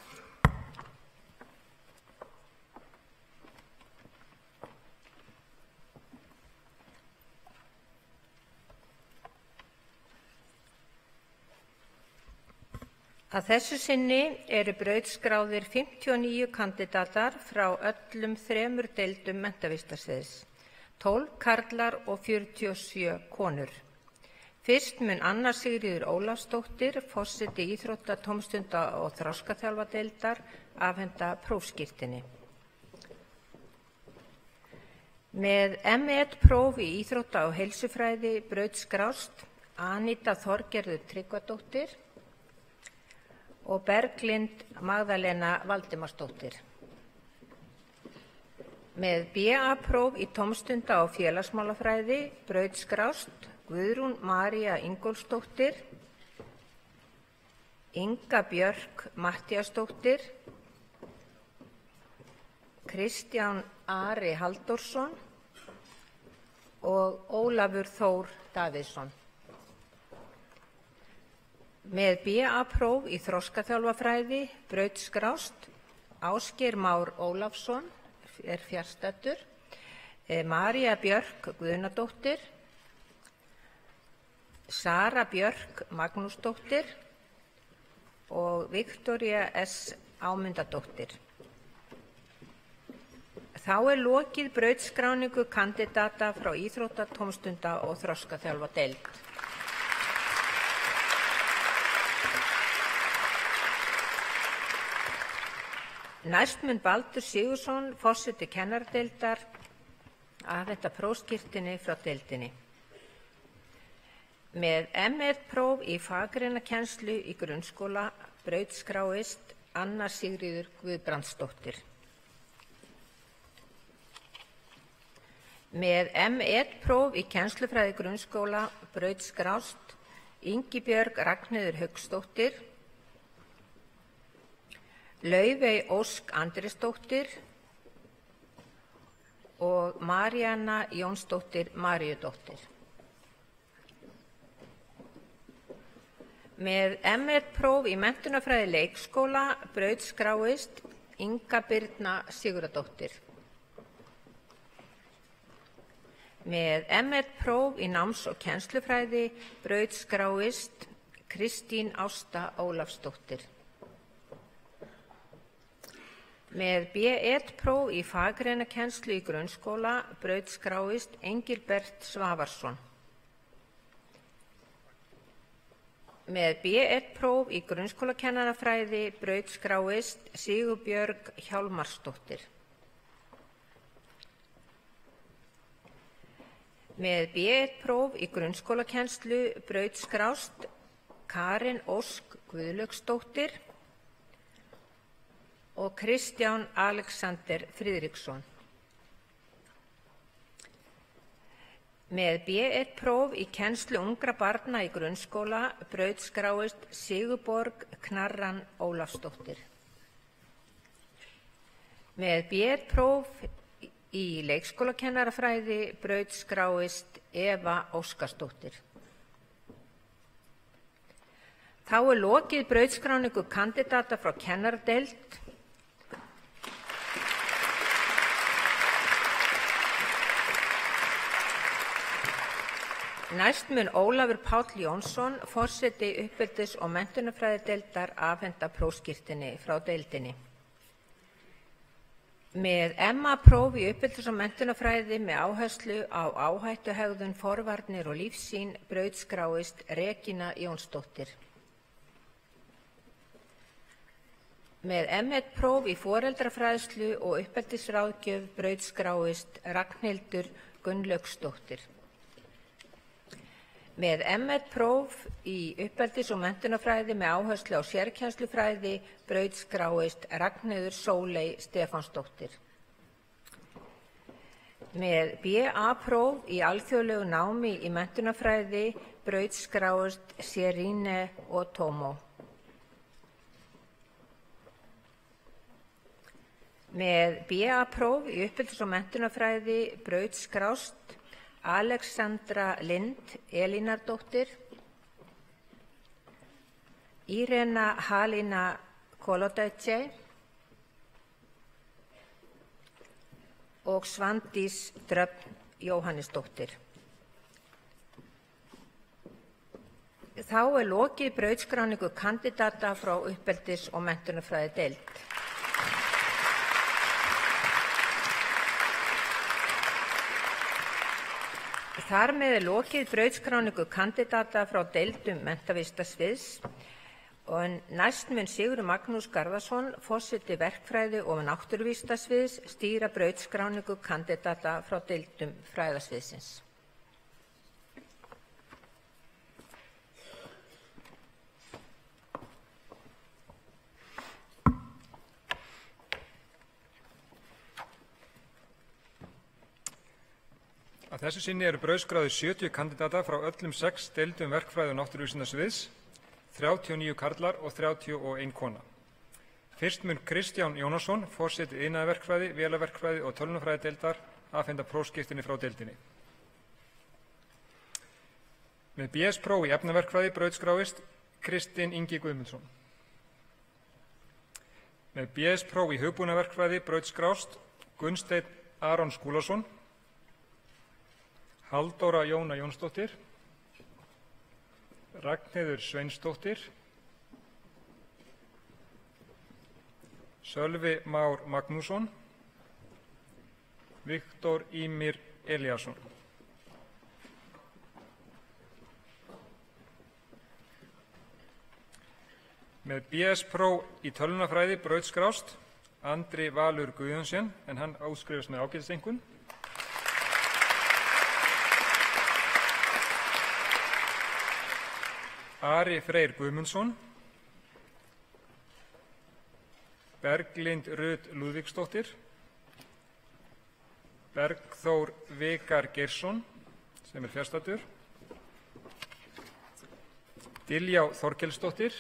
Að þessu sinni eru brautskráðir 59 kandidatar frá öllum 3 deildum menntavísindasviðs, 12 karlar og 47 konur. Fyrst mun Anna Sigríður Ólafsdóttir, forseti íþrótta-, tómstunda- og þroskaþjálfadeildar, afhenda prófskírteini. Með M.Ed.-próf í íþrótta- og heilsufræði brautskrást Aníta Þorgerður Tryggvadóttir og Berglind Magdalena Valdimarsdóttir. Með B.A.-próf í tómstunda- og félagsmálafræði brautskrást Guðrún María Ingólfsdóttir, Inga Björk Matthíasdóttir, Kristján Ari Halldórsson og Ólafur Þór Davíðsson. Með B.A.-próf í þroskaþjálfafræði brautskrást Ásgeir Már Ólafsson, fjarstaddur, María Björk Guðnadóttir, Sara Björk Magnúsdóttir og Viktoría S. Ámundadóttir. Þá lokið brautskráningu kandidata frá íþrótta-, tómstunda- og þroskaþjálfadeild. Næst mun Baldur Sigurðsson, forseti kennaradeildar, afhenda prófskírteini frá deildinni. Með M.Ed.-próf í faggreinakennslu í grunnskóla brautskráist Anna Sigríður Guðbrandsdóttir. Með M.Ed.-próf í kennslufræði grunnskóla brautskrást Ingibjörg Ragnheiður Hauksdóttir, Laufey Ósk Andrésdóttir og Maríanna Jónsdóttir Maríudóttir. Með M.Ed.-próf í menntunarfræði leikskóla brautskráist Inga Birna Sigurðardóttir. Með M.Ed.-próf í náms- og kennslufræði brautskráist Kristín Ásta Ólafsdóttir. Með B.Ed.-próf í faggreinakennslu í grunnskóla brautskráist Engilbert Svavarsson. Með B.Ed.-próf í grunnskólakennarafræði brautskráist Sigurbjörg Hjálmarsdóttir. Með B.Ed.-próf í grunnskólakennslu brautskrást Karin Ósk Guðlaugsdóttir og Kristján Alexander Friðriksson. Með B.Ed.-próf í kennslu ungra barna í grunnskóla brautskráist Sigurborg Knarran Ólafsdóttir. Með B.Ed.-próf í leikskólakennarafræði brautskráist Eva Óskarsdóttir. Þá er lokið brautskráningu kandidata frá kennaradeild. Næst mun Ólafur Páll Jónsson, forseti uppeldis- og menntunarfræðideildar, afhenda prófskírteini frá deildinni. Með MA-próf í uppeldis- og menntunarfræði með áherslu á áhættuhegðun, forvarnir og lífssýn brautskráist Regína Jónsdóttir. Með M.Ed.-próf í foreldrafræðslu og uppeldisráðgjöf brautskráist Ragnhildur Gunnlaugsdóttir. Með M.Ed.-próf í uppeldis- og menntunarfræði með áherslu á sérkennslufræði brautskráist Ragnheiður Sóley Stefánsdóttir. Með BA-próf í alþjóðlegu námi í menntunarfræði brautskráist Sérine Otomo. Með BA-próf í uppeldis- og menntunarfræði brautskrást Alexandra Lind Elínardóttir, Irena Halina Kolodajce og Svandís Dröfn Jóhannesdóttir. Þá er lokið brautskráningu kandidata frá uppeldis- og menntunarfræðideild. Þar með er lokið brautskráningu kandidata frá deildum menntavísindasviðs og næst mun Sigurður Magnús Garðarsson, forseti verkfræði- og náttúruvísindasviðs, stýra brautskráningu kandidata frá deildum fræðasviðsins. Að þessu sinni eru brautskráðir 70 kandidata frá öllum 6 deildum verkfræði- og náttúruvísindasviðs, 39 karlar og 31 kona. Fyrst mun Kristján Jónasson, forseti iðnaðarverkfræði, vélaverkfræði og tölvunarfræðideildar, afhenda prófskírteini frá deildinni. Með BS-próf í efnaverkfræði brautskráist Kristinn Ingi Guðmundsson. Með BS-próf í hugbúnaðarverkfræði brautskrást Gunnsteinn Aron Skúlason, Halldóra Jóna Jónsdóttir, Ragnheiður Sveinsdóttir, Sölvi Már Magnússon, Viktor Ímir Elíasson. Með BS-próf í tölvunarfræði brautskrást Andri Valur Guðjónsson, en hann útskrifast með ágætiseinkunn. Ari Freyr Guðmundsson, Berglind Rut Lúðvíksdóttir, Bergþór Vikar Geirsson, sem fjarstaddur, Diljá Þorkelsdóttir,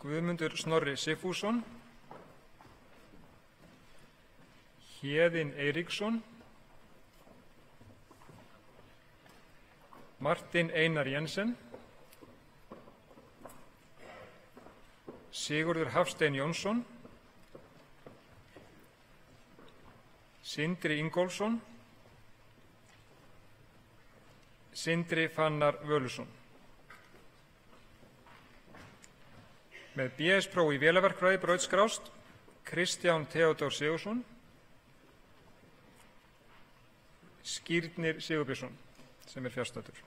Guðmundur Snorri Sigfússon, Héðinn Eiríksson, Martin Einar Jensen, Sigurður Hafstein Jónsson, Sindri Ingólfsson, Sindri Fannar Völusson. Með BS-próf í vélaverkfræði brautskrást Kristján Theodór Sigursson, Skírnir Sigurbjörnsson, sem fjarstaddur.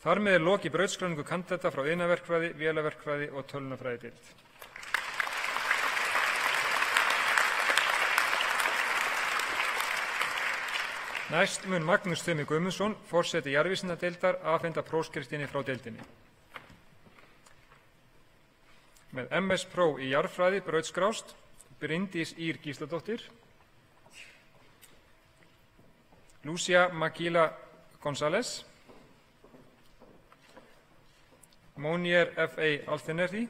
Þar með lokið brautskráningu kandidata frá iðnaðarverkfræði, vélaverkfræði og tölvunarfræðideild. Næst mun Magnús Tumi Guðmundsson, forseti jarðvísindadeildar, afhenda prófskírteini frá deildinni. Með MS-próf í jarðfræði brautskrást Bryndís Ýr Gísladóttir, Lúcia Maquila González, Monier F.A. Altenerdi,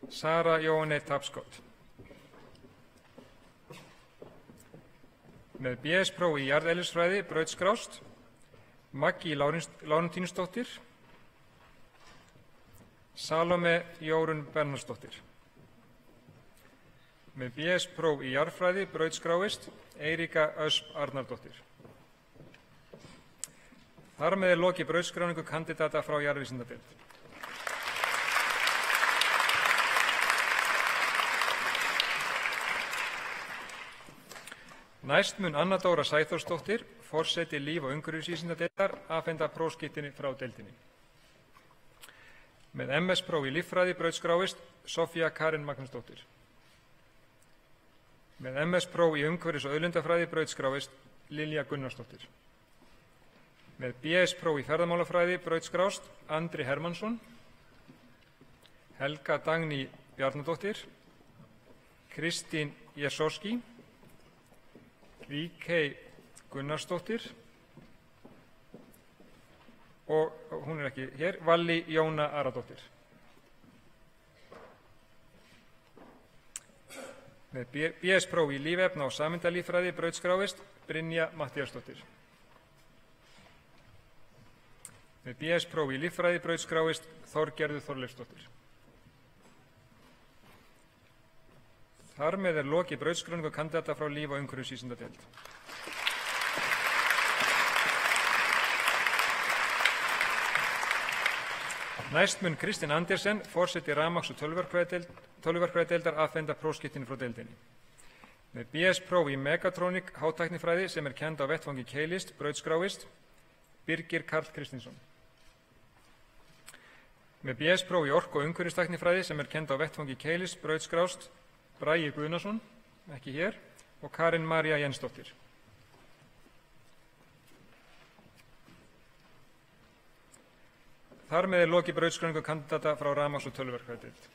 Sara Jóhanne Tapskott. Með BS-próf í jarðeðlisfræði brautskrást Maggi Lárentínsdóttir, Salome Jórunn Bernhardsdóttir. Með BS-próf í jarðfræði brautskráist Eiríka Ösp Arnardóttir. Þar með lokið brautskráningu kandidata frá jarðvísindadeild. Næst mun Anna Dóra Sæþórsdóttir, forseti líf- og umhverfisvísindadeildar, afhenda prófskírteini frá deildinni. Með MS-próf í líffræði brautskráist Sofía Karin Magnúsdóttir. Með MS-próf í umhverfis- og auðlindafræði brautskráist Lilja Gunnarsdóttir. Með BS-próf í ferðamálafræði brautskrást Andri Hermannsson, Helga Dagný Bjarnadóttir, Kristín Jesóski, Ríkey Gunnarsdóttir og hún ekki hér, Valli Jóna Aradóttir. Með BS-próf í lífefna- og sameindalíffræði brautskráist Brynja Matthíasdóttir. Með BS-próf í líffræði brautskráist Þorgerður Þorleifsdóttir. Þar með lokið brautskráningu kandidata frá líf- og umhverfisvísindadeild. Næst mun Kristinn Andersen, forseti rafmagns- og tölvuverkfræðideildar, afhenda prófskírteini frá deildinni. Með BS-próf í megatrónik hátæknifræði sem kennd á vettvangi Keilist brautskráist Birgir Karl Kristinsson. Með BS-próf í orku- og umhverfistæknifræði sem kennd á vettvangi Keilist brautskrást Bragi Guðnason, ekki hér, og Karin María Jensdóttir. Þar með lokið brautskráningu kandidata frá rafmagns- og tölvuverkfræðideild.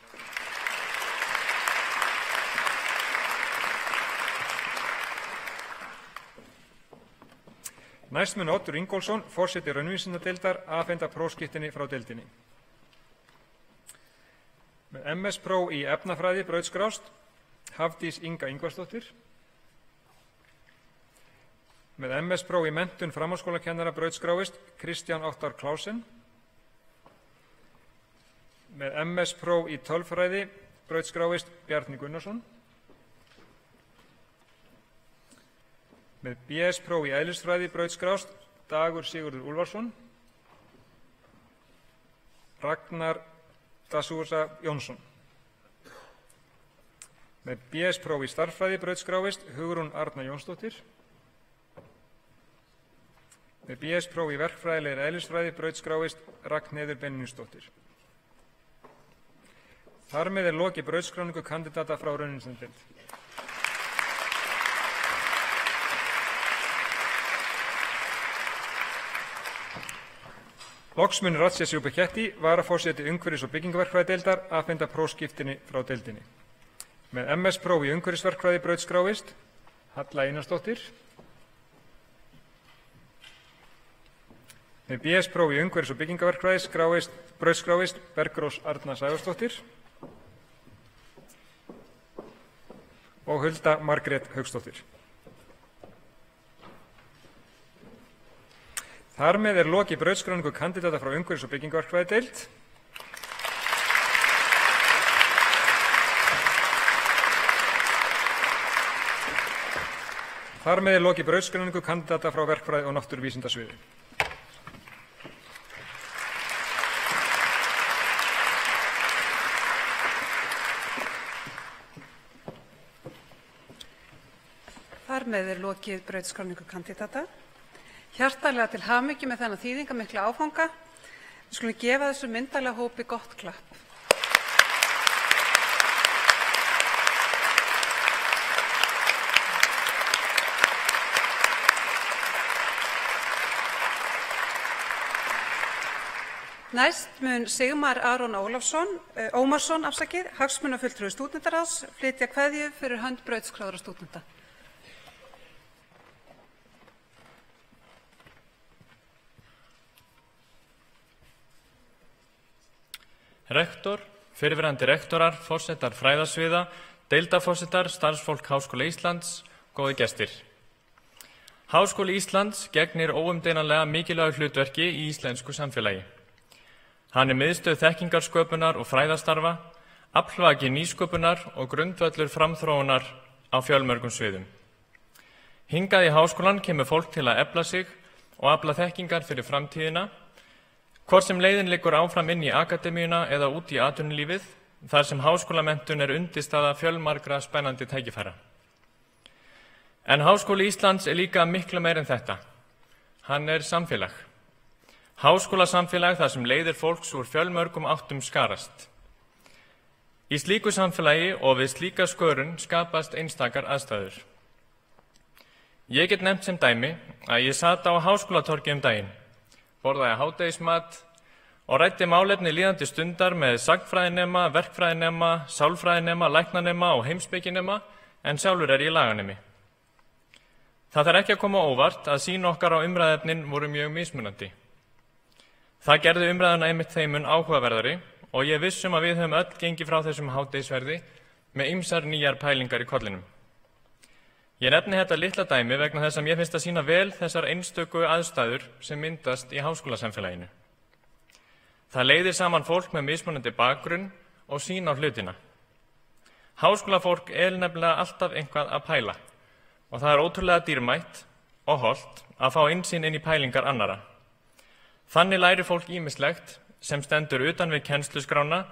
Næst mun Oddur Ingólfsson, forseti raunvísindadeildar, afhenda prófskírteini frá deildinni. Með MS-próf í efnafræði brautskrást Hafdís Inga Ingvarsdóttir. Með MS-próf í menntun framhaldsskólakennara brautskráist Kristján Óttar Klausen. Með MS-próf í tölfræði brautskráist Bjarni Gunnarsson. Með BS-próf í eðlisfræði brautskrást Dagur Sigurður Úlfarsson. Ragnar Dasúsa Jónsson. Með BS-próf í starffræði brautskráist Hugrún Arna Jónsdóttir. Með BS-próf í verkfræðilegri eðlisfræði brautskráist Ragnheiður Benjamínsdóttir. Þar með lokið brautskráningu kandidata frá raunvísindadeild. Loks mun Ratsja Sjúbeketti, varaforseti umhverfis- og byggingaverkfræðideildar, afhenda prófskírteini frá deildinni. Með MS-próf í umhverfisverkfræði brautskráist Halla Einarsdóttir. Með BS-próf í umhverfis- og byggingaverkfræði brautskráist Bergrós Arna Sævarsdóttir og Hulda Margrét Hauksdóttir. Þar með lokið brautskráningu kandidata frá umhverfis- og byggingaverkfræðideild. Þar með lokið brautskráningu kandidata frá verkfræði- og náttúruvísindasviði. Þar með lokið brautskráningu kandidata. Hjartanlega til hamingju með þennan þýðingarmikla áfanga. Við skulum gefa þessu myndarlega hópi gott klapp. Næst mun Sigmar Aron Ómarsson, hagsmunafulltrúi stúdentaráðs, flytja kveðju fyrir hönd brautskráðra stúdenta. Rektor, fyrrverandi rektorar, forsetar fræðasviða, deildarforsetar, starfsfólk Háskóla Íslands, góði gestir. Háskóli Íslands gegnir óumdeilanlega mikilvægu hlutverki í íslensku samfélagi. Hann er miðstöð þekkingarsköpunar og fræðastarfa, aflvaki nýsköpunar og grundvöllur framþróunar á fjölmörgum sviðum. Hingað í háskólan kemur fólk til að efla sig og afla þekkingar fyrir framtíðina, hvort sem leiðin liggur áfram inn í akademíuna eða út í atvinnulífið, þar sem háskólamenntun er undirstaða fjölmargra spennandi tækifæra. En Háskóli Íslands er líka miklu meir en þetta. Hann er samfélag. Háskólasamfélag þar sem leiðir fólks úr fjölmörgum áttum skarast. Í slíku samfélagi og við slíka skörun skapast einstakar aðstæður. Ég get nefnt sem dæmi að ég sat á Háskólatorgi daginn, borðaði hádegismat og ræddi málefni líðandi stundar með sagnfræðinema, verkfræðinema, sálfræðinema, læknanema og heimspekinema, en sjálfur er ég laganemi. Það þarf ekki að koma óvart að sýn okkar á umræðefnin voru mjög mismunandi. Það gerði umræðuna einmitt þeimun áhugaverðari og ég vissum að við höfum öll gengið frá þessum hádegisverði með ýmsar nýjar pælingar í kollinum. Ég nefni þetta litla dæmi vegna þess að mér finnst að sýna vel þessar einstöku aðstæður sem myndast í háskólasamfélaginu. Það leiðir saman fólk með mismunandi bakgrunn og sýn á hlutina. Háskólafólk er nefnilega alltaf eitthvað að pæla og það er ótrúlega dýrmætt og hollt að fá innsýn inn í pælingar annara. Þannig lærir fólk ýmislegt sem stendur utan við kennsluskrána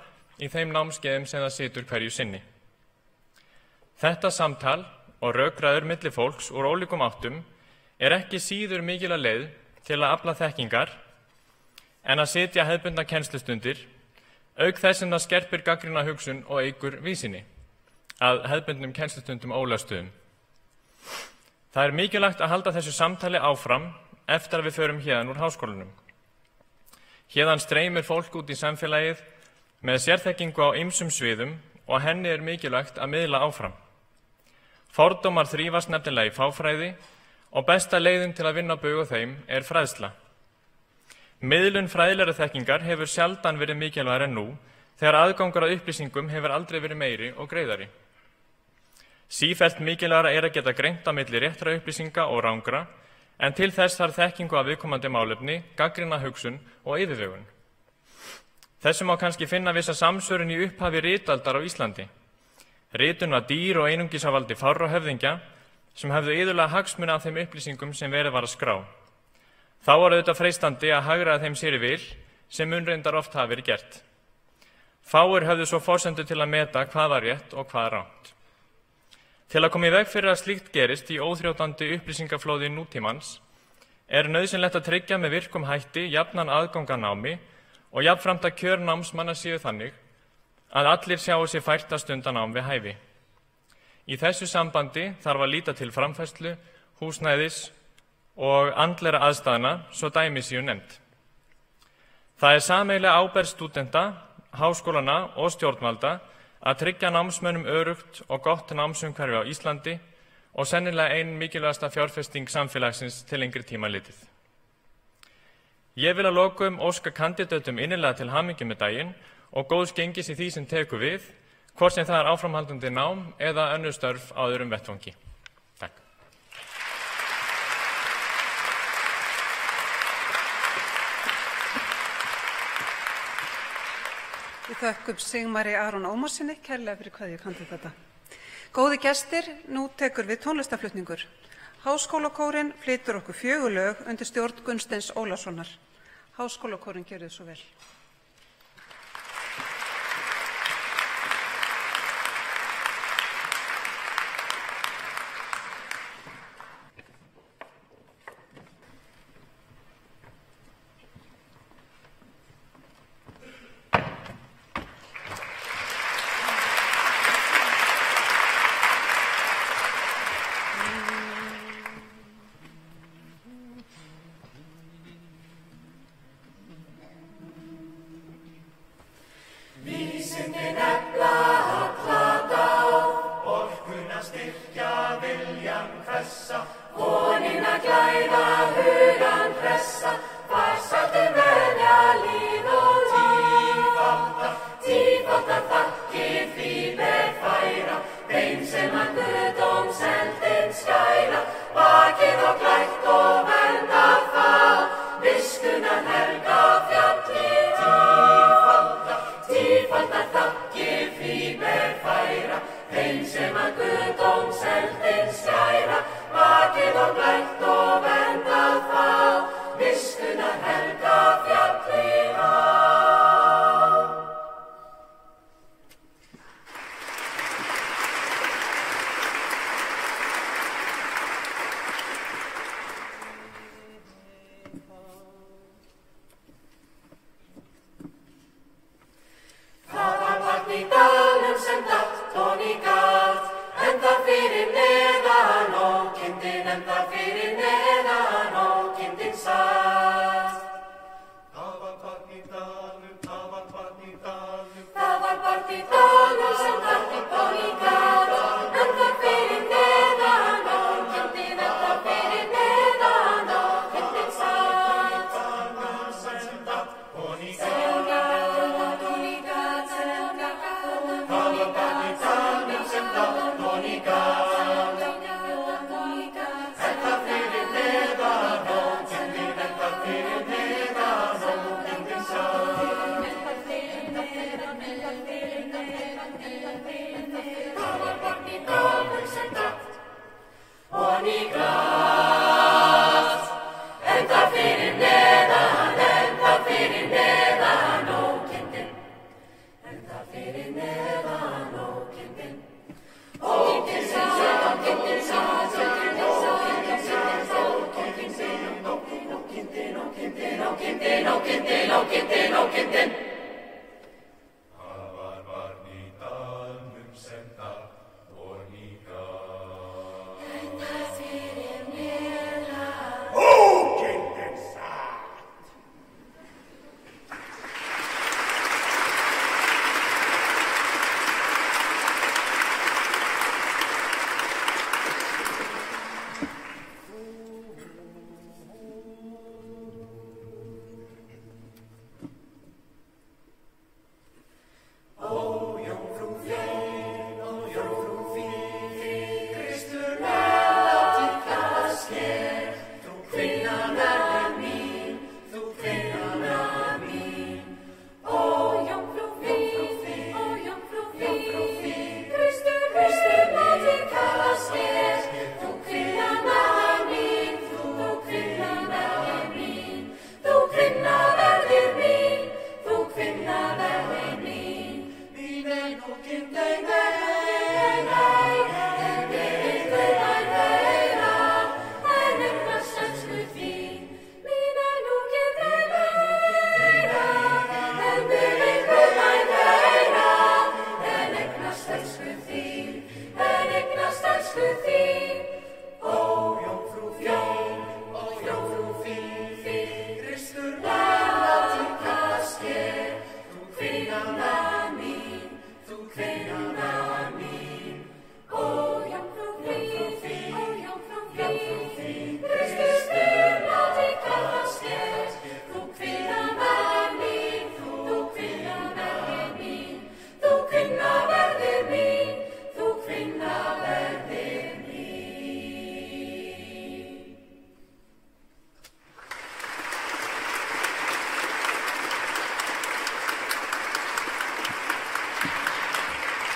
í þeim námskeiðum sem það situr hverju sinni. Þetta samtal og rökræður milli fólks úr ólíkum áttum er ekki síður mikilvæg leið til að afla þekkingar en að sitja hefðbundna kennslustundir, auk þess sem það skerpir gagnrýna hugsun og eykur víðsýni að hefðbundnum kennslustundum ólöstuðum. Það er mikilvægt að halda þessu samtali áfram eftir að við förum héðan úr háskólanum. Héðan streymir fólk út í samfélagið með sérþekkingu á ýmsum sviðum og henni er mikilvægt að miðla áfram. Fordómar þrífast nefnilega í fáfræði og besta leiðin til að vinna bug á þeim er fræðsla. Miðlun fræðilegrar þekkingar hefur sjaldan verið mikilvægari en nú þegar aðgangur að upplýsingum hefur aldrei verið meiri og greiðari. Sífellt mikilvægara er að geta greint á milli réttra upplýsinga og rangra, en til þess þarf þekkingu af viðkomandi málefni, gagnrýna hugsun og yfirvegun. Þessum má kannski finna vissa samsvörun í upphafi ritaldar á Íslandi. Ritun var dýr og einungis af valdi fárra og höfðingja sem hefðu iðulega hagsmuni af þeim upplýsingum sem verið var að skrá. Þá var auðvitað freistandi að hagræða þeim sér í vil sem mun reyndar oft hafi verið gert. Fáir höfðu svo forsendu til að meta hvað var rétt og hvað rangt. Til að koma í veg fyrir að slíkt gerist í óþrjótandi upplýsingaflóði nútímans er nauðsynlegt að tryggja með virkum hætti jafnan aðgang að námi og jafnframt að kjör námsmanna séu þannig að allir sjáu sér fært að stunda nám við hæfi. Í þessu sambandi þarf að líta til framfærslu, húsnæðis og andlegra aðstæðna svo dæmi séu nefnd. Það er sameiginleg ábyrgð stúdenta, háskólana og stjórnvalda að tryggja námsmönnum öruggt og gott námsumhverfi á Íslandi og sennilega ein mikilvægasta fjárfesting samfélagsins til lengri tíma litið. Ég vil að lokum óska kandidötum innilega til hamingju með daginn og góðs gengis í því sem tekur við, hvort sem það er áframhaldandi nám eða önnur störf á öðrum vettvangi. Takk. Við þökkum Sigmari Aron Ómarsinni kærlega fyrir kveðju kandidata. Góði gestir, nú tekur við tónlistarflutningur. Háskólakórinn flytur okkur 4 lög undir stjórn Gunnsteins Ólasonar. Háskólakórinn gjörðu svo vel.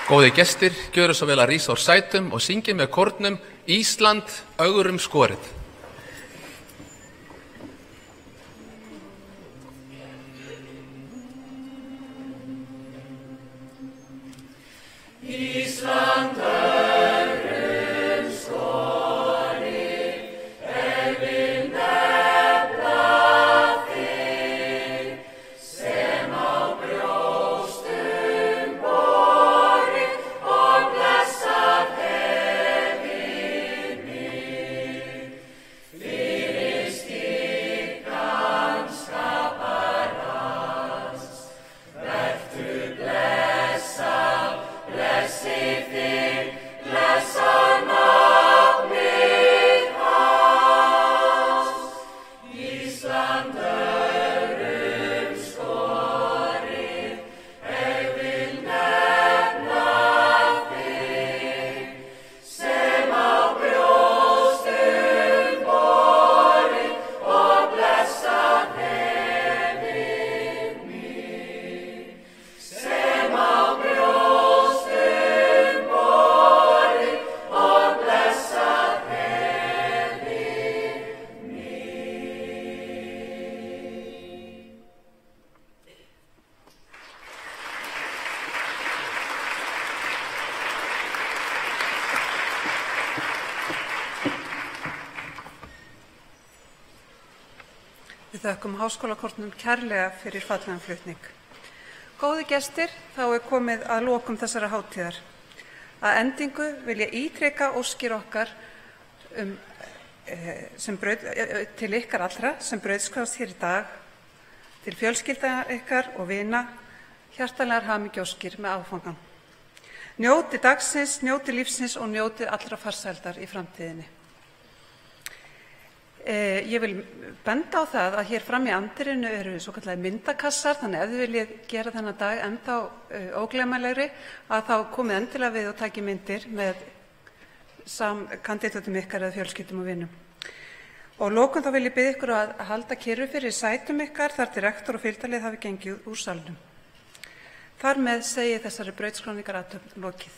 Góðir gestir, gjöru svo vel að rísa úr sætum og syngja með kórnum Ísland, ögrum skorið. Ísland, ögrum skorið, vil nefna þig, sem á brjóstum borið og blessað hefir mig. Fyrir stíkan skaparans, vertu blessað, blessi þig, blessa nafnið hans. Ísland, ögrum skorið, vil nefna þig, sem á brjóstum borið og blessað hefir mig. Sem á brjóstum borið og blessað hefir mig. Við þökkum Háskólakortnum kærlega fyrir fallegan flutning. Góði gestir, þá er komið að lokum þessara hátíðar. Að endingu vil ég ítreka óskir okkar til ykkar allra sem brauðskrást hér í dag, til fjölskylda ykkar og vina, hjartanlegar hamingjóskir með áfangan. Njóti dagsins, njóti lífsins og njóti allra farsældar í framtíðinni. Ég vil benda á það að hér fram í andirinu eru svokallaðir myndakassar, þannig ef þið viljið gera þennan dag enda ógleymanlegri að þá komið endilega við og takið myndir með kandídatum ykkar eða fjölskyldum og vinum. Og að lokum þá vil ég biðja ykkur að halda kyrru fyrir sætum ykkar þar til rektor og fylgdarlið hafi gengið úr salnum. Þar með segi þessari brautskráningar athöfn lokið.